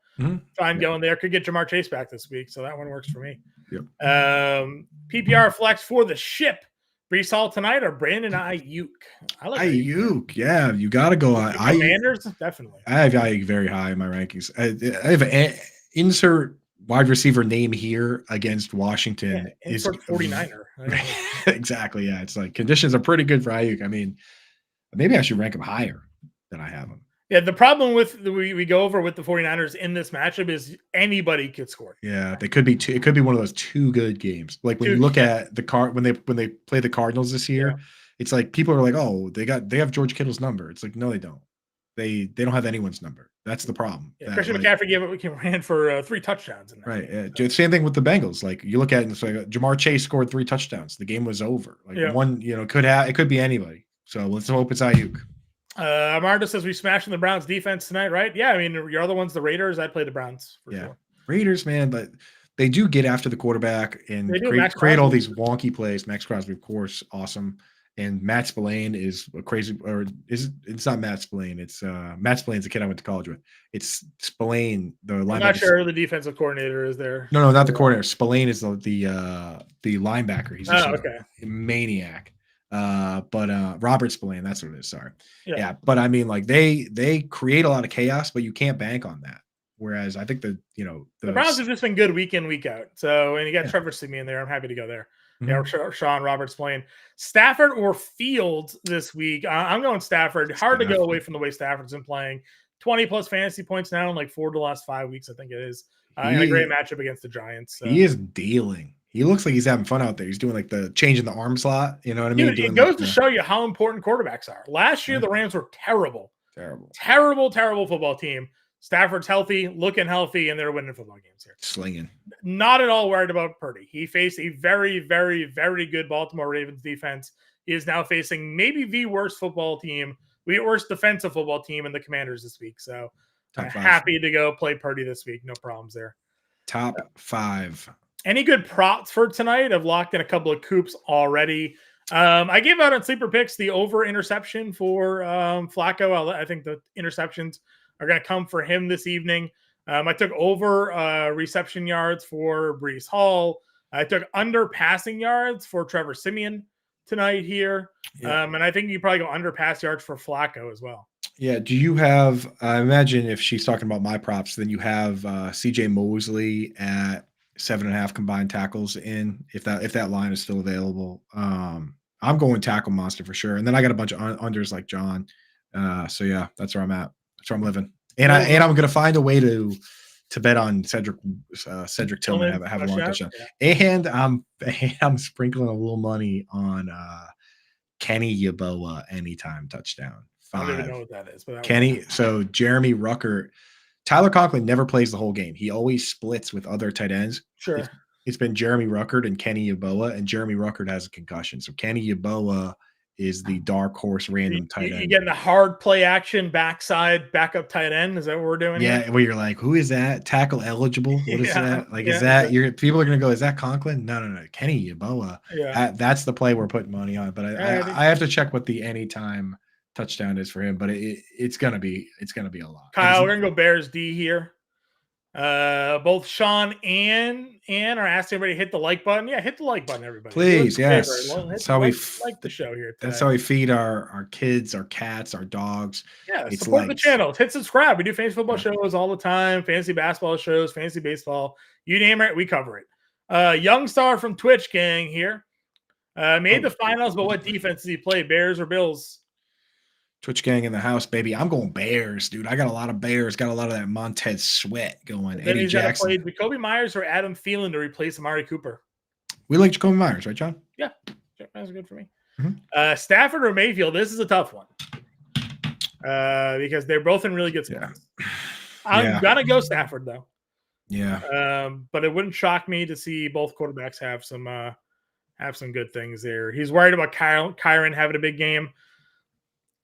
Fine going there. Could get Jamar Chase back this week, so that one works for me. Yep. PPR flex for the ship. Brees Hall tonight or Brandon Ayuk? I like Ayuk. Yeah, you got to go. Commanders, definitely. I have Ayuk very high in my rankings. I have an insert wide receiver name here against Washington. Insert 49er. Exactly. Yeah, it's like conditions are pretty good for Ayuk. I mean, maybe I should rank him higher than I have him. Yeah, the problem with we go over with the 49ers in this matchup is anybody could score. Yeah, they could be two. It could be one of those 2 good games. Like when you look at the when they play the Cardinals this year, it's like people are like, oh, they have George Kittle's number. It's like, no, they don't. They don't have anyone's number. That's the problem. Yeah, Christian McCaffrey ran for 3 touchdowns in that right. game. Same thing with the Bengals. Like you look at it and it's like Jamar Chase scored 3 touchdowns. The game was over. Like one, it could be anybody. So let's hope it's Ayuk. Armando says we smashing the Browns defense tonight, right? Yeah, I mean, your other one's the Raiders. I'd play the Browns for sure. Raiders, man, but they do get after the quarterback and create all these wonky plays. Max Crosby, of course, awesome. And Matt Spillane is a crazy, or it's not Matt Spillane. It's Matt Spillane's the kid I went to college with. It's Spillane, the linebacker. I'm not sure who the defensive coordinator is there. No, not the coordinator. Spillane is the linebacker. He's just a maniac. But Robert Spillane, that's what it is. Sorry. Yeah. But I mean, like they create a lot of chaos, but you can't bank on that. Whereas I think the Browns have just been good week in, week out. So, and you got Trevor Siemian there. I'm happy to go there. Yeah, Sean Roberts playing Stafford or Fields this week. I'm going Stafford. Hard to go away from the way Stafford's been playing. 20 plus fantasy points now in like 4 of the last 5 weeks, I think it is. And a great matchup against the Giants. So. He is dealing. He looks like he's having fun out there. He's doing like the change in the arm slot. You know what I mean? Dude, it goes to show you how important quarterbacks are. Last year, the Rams were terrible. Terrible football team. Stafford's healthy, looking healthy, and they're winning football games here. Slinging. Not at all worried about Purdy. He faced a very, very, very good Baltimore Ravens defense. He is now facing maybe the worst worst defensive football team in the Commanders this week. So happy to go play Purdy this week. No problems there. Top 5. Any good props for tonight? I've locked in a couple of coops already. I gave out on Sleeper Picks the over interception for Flacco. I think the interceptions are going to come for him this evening. I took over reception yards for Breece Hall. I took under passing yards for Trevor Siemian tonight here. Yeah. And I think you probably go under pass yards for Flacco as well. Yeah. Do you have, I imagine if she's talking about my props, then you have CJ Mosley at 7.5 combined tackles in, if that line is still available. I'm going tackle monster for sure. And then I got a bunch of unders like John. So yeah, that's where I'm at. That's where I'm living. And I'm going to find a way to bet on Cedric Tillman have a long touchdown. Yeah. And I'm sprinkling a little money on Kenny Yeboah anytime touchdown. 5. I don't even know what that is. But Kenny. So Jeremy Ruckert, Tyler Conklin never plays the whole game. He always splits with other tight ends. Sure. It's been Jeremy Ruckert and Kenny Yeboah, and Jeremy Ruckert has a concussion. So Kenny Yeboah is the dark horse random tight end. You getting the hard play action backside backup tight end? Is that what we're doing? Yeah, here? Where you're like, who is that? Tackle eligible? What is that? Like, is that people are gonna go? Is that Conklin? No. Kenny Yeboah. Yeah, that's the play we're putting money on. But I have to check what the anytime touchdown is for him. But it's gonna be a lot. Kyle, we're gonna go Bears D here. Both Sean and Ann are asking everybody to hit the like button. Yeah, hit the like button, everybody. Please, yes. That's how we like the show here today. That's how we feed our kids, our cats, our dogs. Yeah, support the channel. Hit subscribe. We do fantasy football shows all the time, fantasy basketball shows, fantasy baseball. You name it, we cover it. Young Star from Twitch gang here. Made the finals, but what defense did he play? Bears or Bills? Twitch gang in the house, baby. I'm going Bears, dude. I got a lot of Bears. Got a lot of that Montez Sweat going. Then Eddie Jackson. Play Jacoby Myers or Adam Thielen to replace Amari Cooper. We like Jacoby Myers, right, John? Yeah, that's good for me. Mm-hmm. Stafford or Mayfield. This is a tough one because they're both in really good spots. Yeah. I'm gonna go Stafford though. Yeah. But it wouldn't shock me to see both quarterbacks have some good things there. He's worried about Kyron having a big game.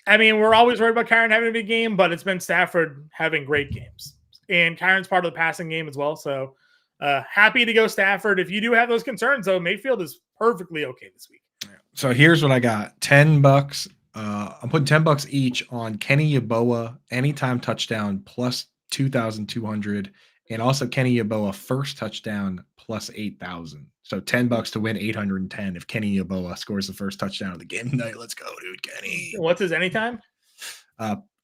I mean, we're always worried about Kyron having a big game, but it's been Stafford having great games. And Kyron's part of the passing game as well. So happy to go Stafford. If you do have those concerns, though, Mayfield is perfectly okay this week. So here's what I got. $10. I'm putting $10 each on Kenny Yeboah anytime touchdown plus 2,200. And also Kenny Yeboah first touchdown plus 8,000. So $10 to win 810 if Kenny Yeboah scores the first touchdown of the game tonight. Let's go, dude, Kenny. What's his anytime?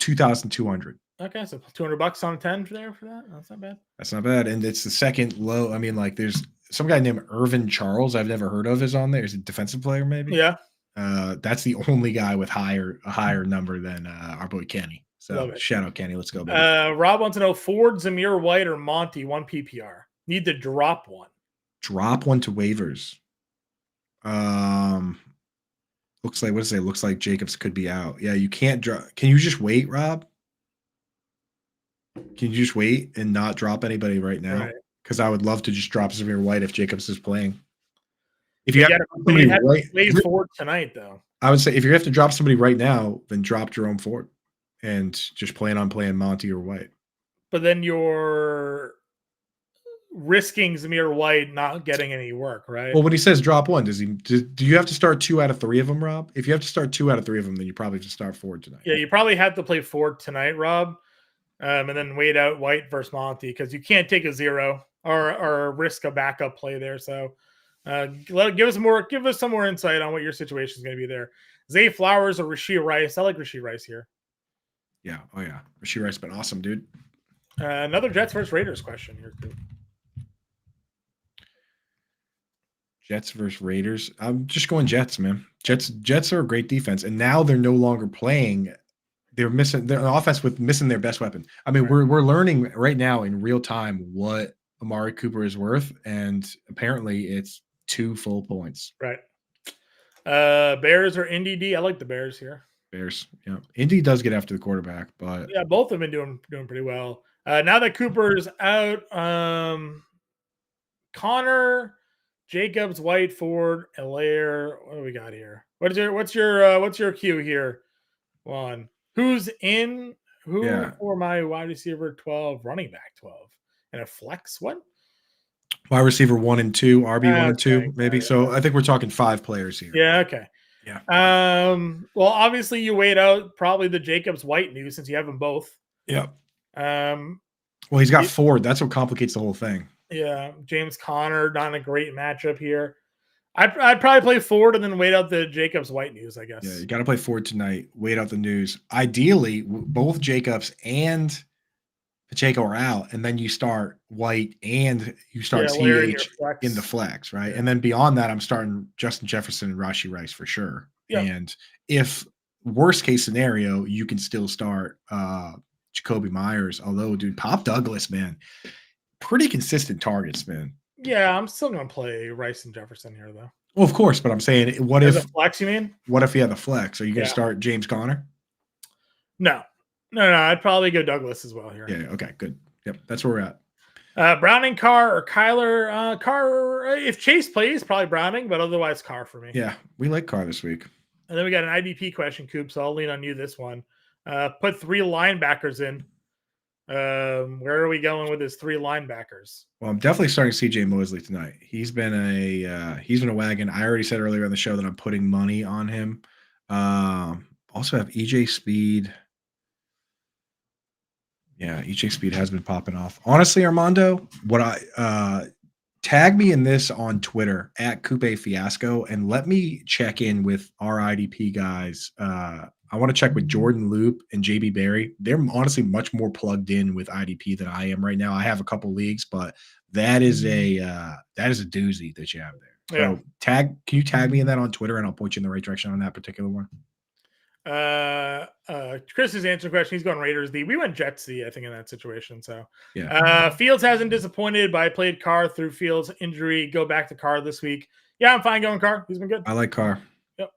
2,200. Okay, so $200 on 10 for that. That's not bad. That's not bad, and it's the second low. I mean, like, there's some guy named Irvin Charles I've never heard of is on there. Is a defensive player, maybe? Yeah. That's the only guy with a higher number than our boy Kenny. So shout out Kenny. Let's go, baby. Rob wants to know Ford, Zamir White, or Monty 1 PPR. Need to drop one. Drop one to waivers. Looks like, what does it say? Looks like Jacobs could be out. Yeah, you can't drop. Can you just wait, Rob? Can you just wait and not drop anybody right now? Right. Because I would love to just drop Zamir White if Jacobs is playing. If you But have to drop somebody right, play Ford tonight, though. I would say if you have to drop somebody right now, then drop Jerome Ford and just plan on playing Monty or White. But then you're risking Zamir White not getting any work, right? Well, when he says drop one, do you have to start 2 out of 3 of them, Rob? If you have to start 2 out of 3 of them, then you probably have to start Ford tonight. Yeah, you probably have to play Ford tonight, Rob, and then wait out White versus Monty because you can't take a 0 or risk a backup play there. So give us some more insight on what your situation is going to be there. Zay Flowers or Rashee Rice? I like Rashee Rice here. Yeah. Oh yeah. Rashee Rice been awesome, dude. Another Jets versus Raiders question here too. Jets versus Raiders. I'm just going Jets, man. Jets are a great defense, and now they're no longer playing. They're missing their offense with missing their best weapon. I mean, Right. we're learning right now in real time what Amari Cooper is worth, and apparently it's 2 full points. Right. Bears or Indy D? I like the Bears here. Bears. Yeah. Indy does get after the quarterback, but yeah, both have been doing pretty well. Now that Cooper's out, Connor, Jacobs, White, Ford, Allaire. What do we got here? What's your cue here? Juan? Who's in? Who yeah. for my wide receiver 12, running back 12, and a flex? What? Wide receiver 1 and 2, RB 1 and 2, maybe. Okay. So I think we're talking 5 players here. Yeah. Okay. Yeah. Well, obviously you wait out probably the Jacobs White news since you have them both. Yeah. Well, he's got Ford. That's what complicates the whole thing. Yeah, James Conner, not a great matchup here. I'd probably play Ford and then wait out the Jacobs White news, I guess. Yeah, you got to play Ford tonight. Wait out the news. Ideally, both Jacobs and Pacheco are out, and then you start White and you start CH in the flex, right? Yeah. And then beyond that, I'm starting Justin Jefferson and Rashee Rice for sure. Yeah. And if worst case scenario, you can still start Jacoby Myers. Although, dude, Pop Douglas, man, pretty consistent targets, man. Yeah, I'm still gonna play Rice and Jefferson here, though. Well, of course, but I'm saying, what if flex? You mean? What if you have the flex? Are you gonna start James Conner? No. I'd probably go Douglas as well here. Yeah. Okay. Good. Yep. That's where we're at. Browning, Carr, or Kyler. Carr. If Chase plays, probably Browning, but otherwise Carr for me. Yeah, we like Carr this week. And then we got an IDP question, Coop. So I'll lean on you this one. Put 3 linebackers in. Where are we going with his 3 linebackers? Well, I'm definitely starting CJ Mosley tonight. He's been a wagon. I already said earlier on the show that I'm putting money on him. Also have EJ Speed. Yeah, EJ Speed has been popping off. Honestly, Armando, what tag me in this on Twitter at Coupe Fiasco and let me check in with our IDP guys. I want to check with Jordan Loop and JB Berry. They're honestly much more plugged in with IDP than I am right now. I have a couple leagues, but that is a doozy that you have there. Yeah. So can you tag me in that on Twitter and I'll point you in the right direction on that particular one? Chris is answering the question. He's going Raiders D. We went Jets D, I think, in that situation. So yeah. Fields hasn't disappointed, but I played Carr through Fields injury. Go back to Carr this week. Yeah, I'm fine going Carr. He's been good. I like Carr. Yep.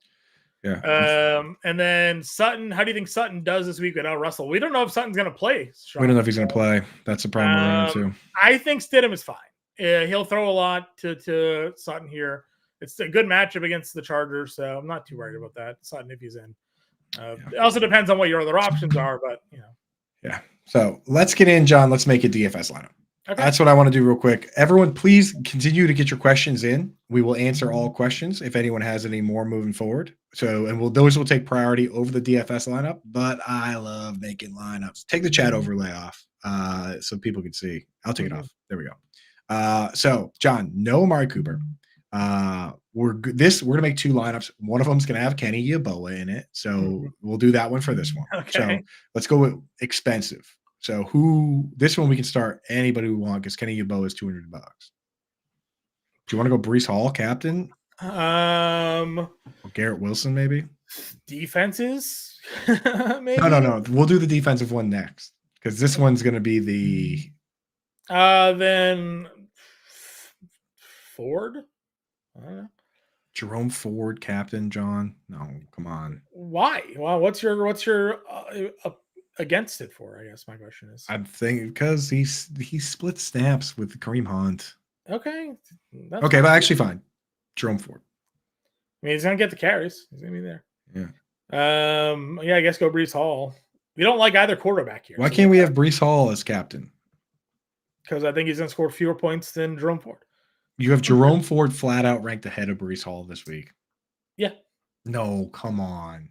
Yeah. And then Sutton. How do you think Sutton does this week without Russell? We don't know if Sutton's going to play. We don't know if he's going to play. That's the problem we're running into. I think Stidham is fine. He'll throw a lot to Sutton here. It's a good matchup against the Chargers, so I'm not too worried about that. Sutton, if he's in. It also depends on what your other options are, but Yeah. So let's get in, John. Let's make a DFS lineup. Okay. That's what I want to do real quick. Everyone, please continue to get your questions in. We will answer all questions if anyone has any more moving forward. So, and those will take priority over the DFS lineup. But I love making lineups. Take the chat overlay off so people can see. I'll take it off. There we go. So, John, no Amari Cooper. We're gonna make 2 lineups. One of them's gonna have Kenny Yeboah in it, so we'll do that one for this one. Okay. So let's go with expensive. So this one we can start anybody we want because Kenny Yeboah is $200. Do you want to go Breece Hall, captain? Or Garrett Wilson, maybe. Defenses, maybe. No. We'll do the defensive one next because this one's gonna be the. Then Ford. Jerome Ford, captain, John. No, come on. Why? Well, what's your against it for? I guess my question is. I'm thinking because he split snaps with Kareem Hunt. Okay. That's Okay, fine. but actually fine. Jerome Ford. I mean, he's gonna get the carries. He's gonna be there. Yeah. Yeah, I guess go Brees Hall. We don't like either quarterback here. Why can't we have Brees Hall as captain? Because I think he's gonna score fewer points than Jerome Ford. You have Jerome Ford flat out ranked ahead of Brees Hall this week. Yeah. No, come on.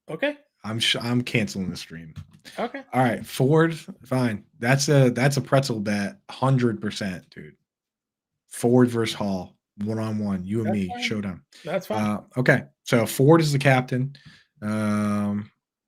Okay. I'm canceling the stream. Okay. All right, Ford, fine. That's a pretzel bet, 100%, dude. Ford versus Hall, 1-on-1, you and That's me, fine. showdown. That's fine. Okay, so Ford is the captain.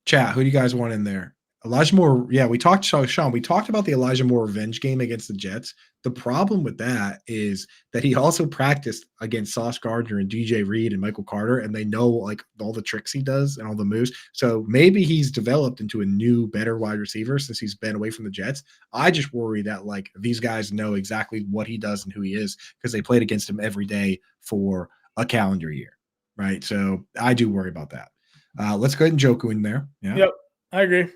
Chat, who do you guys want in there? Elijah Moore. Yeah, we talked. So Sean, we talked about the Elijah Moore revenge game against the Jets. The problem with that is that he also practiced against Sauce Gardner and DJ Reed and Michael Carter, and they know like all the tricks he does and all the moves. So maybe he's developed into a new, better wide receiver since he's been away from the Jets. I just worry that like these guys know exactly what he does and who he is because they played against him every day for a calendar year, right? So I do worry about that. Let's go ahead and Njoku in there. Yeah. Yep, I agree.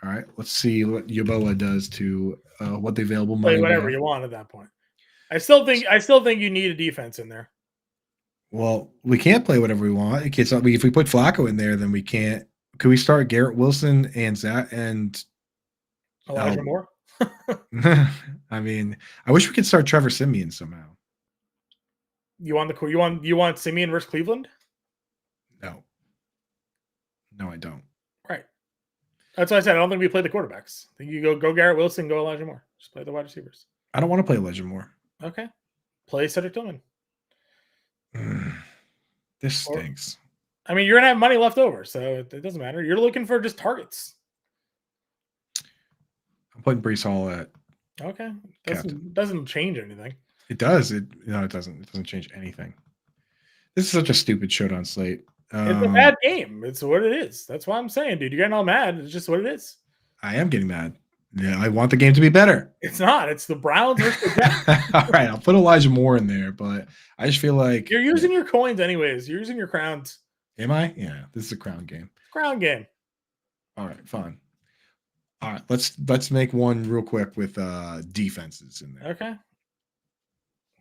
All right, let's see what Yeboah does to what the available money. Play whatever you want at that point. I still think you need a defense in there. Well, we can't play whatever we want. If we put Flacco in there, then we can't. Could we start Garrett Wilson and Zach and Elijah Moore? I mean, I wish we could start Trevor Siemian somehow. You want Siemian versus Cleveland? No, I don't. Right. That's why I said I don't think we play the quarterbacks. I think you go Garrett Wilson, go Elijah Moore. Just play the wide receivers. I don't want to play Elijah Moore. Okay. Play Cedric Tillman. This stinks. I mean, you're gonna have money left over, so it doesn't matter. You're looking for just targets. I'm putting Brees Hall at. Okay. Doesn't change anything. It does. It doesn't. It doesn't change anything. This is such a stupid showdown slate. It's a bad game. It's what it is. That's why I'm saying, dude. You're getting all mad. It's just what it is. I am getting mad. Yeah, I want the game to be better. It's not. It's the Browns versus the Jets. All right, I'll put Elijah Moore in there, but I just feel like you're using your coins anyways. You're using your crowns. Am I? Yeah, this is a crown game. Crown game. All right, fine. All right, let's make one real quick with defenses in there. Okay. I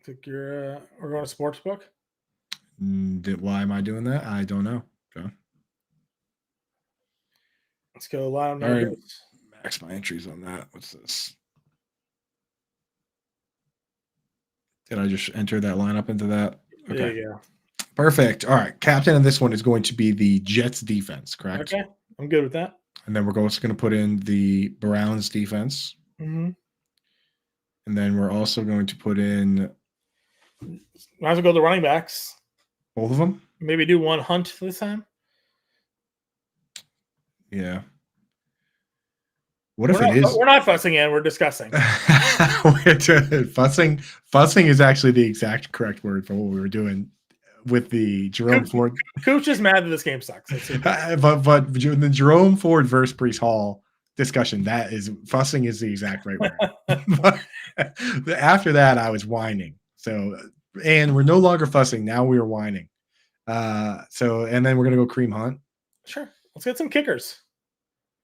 think we're going to sportsbook. Why am I doing that? I don't know, John. Let's go live. All right, max my entries on that. What's this? Did I just enter that lineup into that? Okay. Yeah. Perfect. All right. Captain of this one is going to be the Jets defense, correct? Okay. I'm good with that. And then we're also going to put in the Browns defense. Mm-hmm. And then we're also going to put in. Might as well go the running backs. Both of them? Maybe do one Hunt this time. Yeah. What if it is? We're not fussing in. We're discussing. Fussing is actually the exact correct word for what we were doing with the Jerome Ford. Coach is mad that this game sucks. but the Jerome Ford versus Brees Hall discussion, that is fussing is the exact right word. But after that, I was whining. So, and we're no longer fussing. Now we are whining. And then we're gonna go Kareem Hunt. Sure. Let's get some kickers.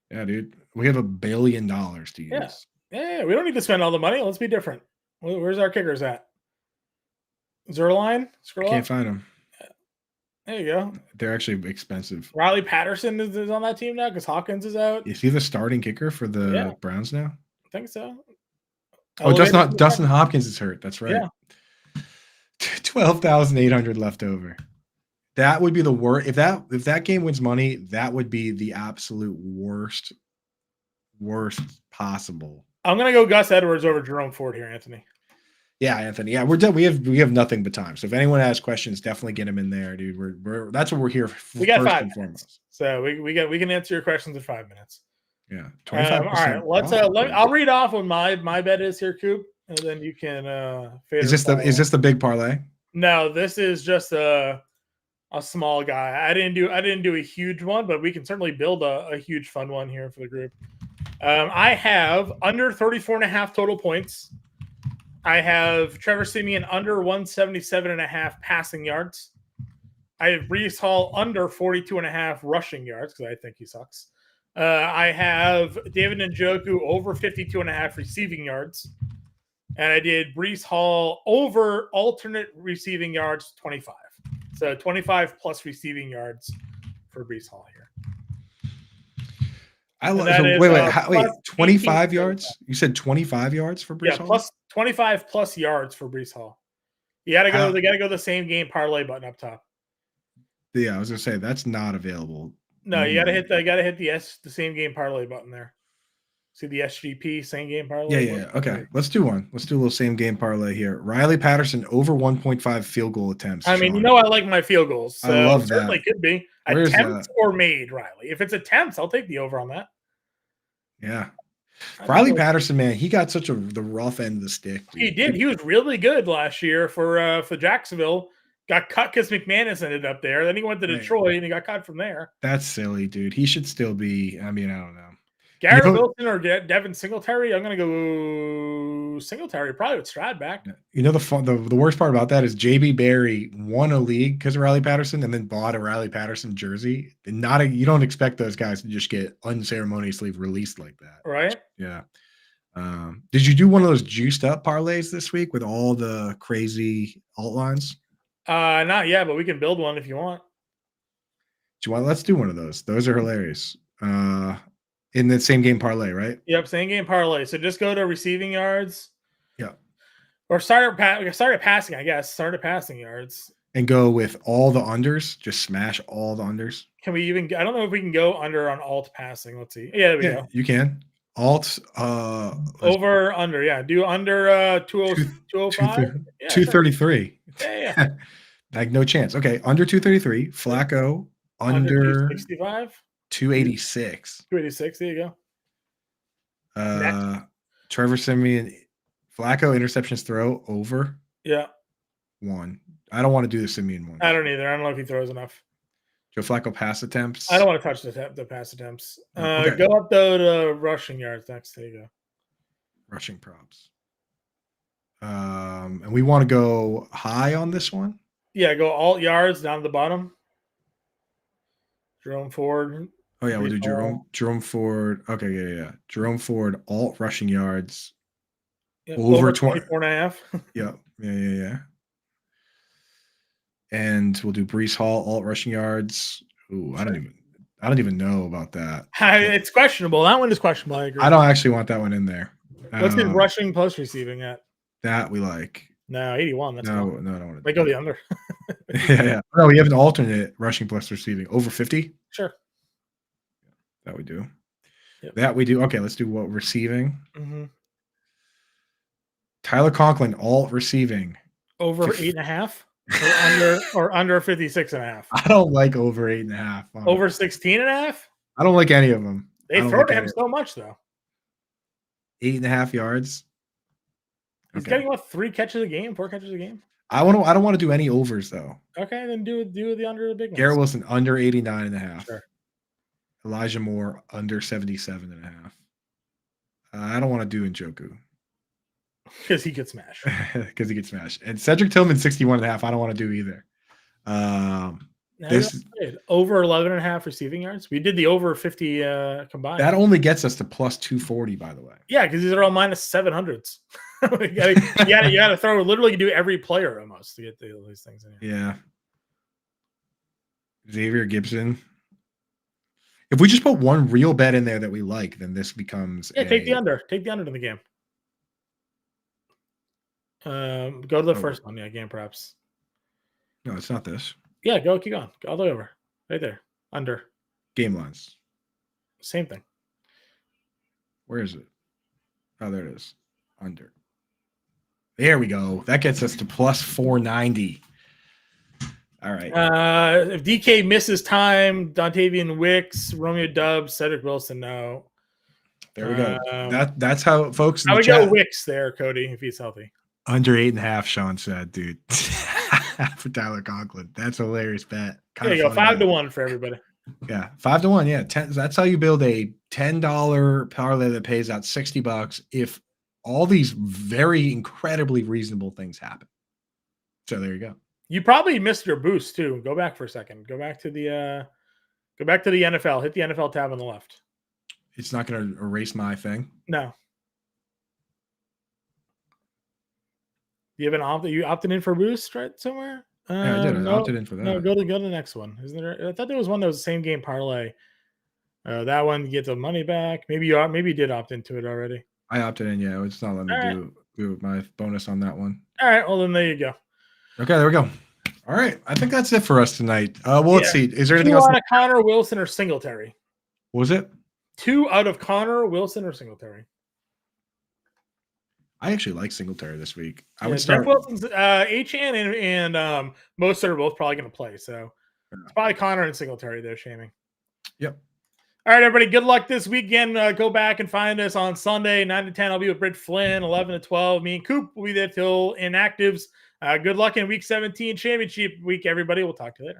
Yeah, dude. We have $1 billion to use. Yeah. We don't need to spend all the money. Let's be different. Where's our kickers at? Zerline? I can't find them. There you go. They're actually expensive. Riley Patterson is on that team now because Hawkins is out. Is he the starting kicker for the Browns now? I think so. Oh, Dustin Hopkins is hurt. That's right. Yeah. 12,800 left over. That would be the worst. If that game wins money, that would be the absolute worst possible. I'm gonna go Gus Edwards over Jerome Ford here, Anthony. Yeah, Anthony. Yeah, we're done. We have nothing but time. So if anyone has questions, definitely get them in there, dude. We're that's what we're here for. We got 5 minutes. So we can answer your questions in 5 minutes. Yeah. 25%. All right. Let's I'll read off what my bet is here, Coop, and then you can Is this the big parlay? No, this is just a small guy. I didn't do a huge one, but we can certainly build a huge fun one here for the group. I have under 34.5 total points. I have Trevor Siemian under 177.5 passing yards. I have Brees Hall under 42.5 rushing yards because I think he sucks. I have David Njoku over 52.5 receiving yards. And I did Brees Hall over alternate receiving yards 25. So 25 plus receiving yards for Brees Hall here. Wait, 25 yards? You said 25 yards for Brees Hall? Plus 25 plus yards for Brees Hall. You gotta go. They gotta go the same game parlay button up top. Yeah, I was gonna say that's not available. No, you gotta hit the same game parlay button there. See the SGP same game parlay? Yeah. Okay, let's do one. Let's do a little same game parlay here. Riley Patterson over 1.5 field goal attempts. I mean, I like my field goals. So I love that. Certainly could be attempts or made. Riley, if it's attempts, I'll take the over on that. Yeah. Riley Patterson, man, he got the rough end of the stick. Dude. He did. He was really good last year for Jacksonville. Got cut because McManus ended up there. Then he went to Detroit and he got cut from there. That's silly, dude. He should still be. I mean, I don't know. Garrett Wilson or Devin Singletary? I'm going to go Singletary, probably with Stroud back. The worst part about that is JB Barry won a league because of Riley Patterson and then bought a Riley Patterson jersey. And you don't expect those guys to just get unceremoniously released like that. Right? Yeah. Did you do one of those juiced up parlays this week with all the crazy alt lines? Not yet, but we can build one if you want. Let's do one of those. Those are hilarious. In the same game parlay, right? Yep, same game parlay. So just go to receiving yards. Yeah. Or start at passing, I guess. Start at passing yards. And go with all the unders. Just smash all the unders. Can we even? I don't know if we can go under on alt passing. Let's see. Yeah, there we go. You can. Alt. Over under. Yeah. Do under 205. 233. Yeah. Like no chance. Okay. Under 233. Flacco. Under 265. 286. 286. There you go. Trevor Siemian, Flacco interceptions throw over. Yeah. 1. I don't want to do the Siemian one. I don't either. I don't know if he throws enough. Joe Flacco pass attempts. I don't want to touch the pass attempts. Okay. Go up though to rushing yards next. There you go. Rushing props. And we want to go high on this one. Yeah, go alt yards down to the bottom. Jerome Ford. Oh yeah, we'll do Jerome Ford. Okay, yeah. Jerome Ford alt rushing yards. Yep, over 24.5. Yeah. And we'll do Brees Hall alt rushing yards. Ooh, I don't even know about that. It's questionable. That one is questionable. I agree. I don't actually want that one in there. What's his rushing plus receiving at? That we like. No, 81. That's no, I don't want to. They go the under. Yeah. No, we have an alternate rushing plus receiving over 50. Sure. That we do. Yep. That we do. Okay, let's do what receiving. Mm-hmm. Tyler Conklin alt receiving over 8.5 or under 56.5. I don't like over 8.5. Over 16.5. I don't like any of them. They throw to him so much though. 8.5 yards. He's getting 3 catches a game, 4 catches a game. I don't want to do any overs though. Okay, then do the under the big ones. Garrett Wilson under 89.5. Sure. Elijah Moore under 77.5. I don't want to do Njoku because he gets smashed. And Cedric Tillman 61.5. I don't want to do either. This over 11.5 receiving yards. We did the over 50 combined. That only gets us to plus 240, by the way. Yeah, because these are all minus 700s. you gotta throw. Literally, do every player almost to get these things in here. Yeah. Xavier Gibson. If we just put one real bet in there that we like, then this becomes. Take the under. Take the under in the game. Go to the first one. Yeah, game props. No, it's not this. Yeah, keep going. Go all the way over. Right there. Under. Game lines. Same thing. Where is it? Oh, there it is. Under. There we go. That gets us to plus 490. All right. If DK misses time, Dontavian Wicks, Romeo Dubs, Cedric Wilson, no. There we go. That's how folks. I would go Wicks there, Cody, if he's healthy. Under 8.5, Sean said, dude. For Tyler Conklin. That's a hilarious bet. There you go. 5-1 for everybody. Yeah. 5-1. Yeah. That's how you build a $10 parlay that pays out $60 if all these very incredibly reasonable things happen. So there you go. You probably missed your boost too. Go back for a second. Go back to the NFL. Hit the NFL tab on the left. It's not going to erase my thing. No. You have an you opted in for boost right somewhere? Yeah, I did. I opted in for that. No, go to the next one. Isn't there? I thought there was one that was the same game parlay. That one you get the money back. Maybe you did opt into it already. I opted in. Yeah, it's not letting me do my bonus on that one. All right. Well, then there you go. Okay, there we go. All right. I think that's it for us tonight. Let's see. Is there anything else? 2 out of Connor, Wilson, or Singletary? What was it? 2 out of Connor, Wilson, or Singletary? I actually like Singletary this week. I would start. Jeff Wilson's Achane and Mostert are both probably going to play. So it's probably Connor and Singletary there, shaming. Yep. All right, everybody. Good luck this weekend. Go back and find us on Sunday, 9 to 10. I'll be with Britt Flynn, 11 to 12. Me and Coop will be there till inactives. Good luck in Week 17 championship week, everybody. We'll talk to you later.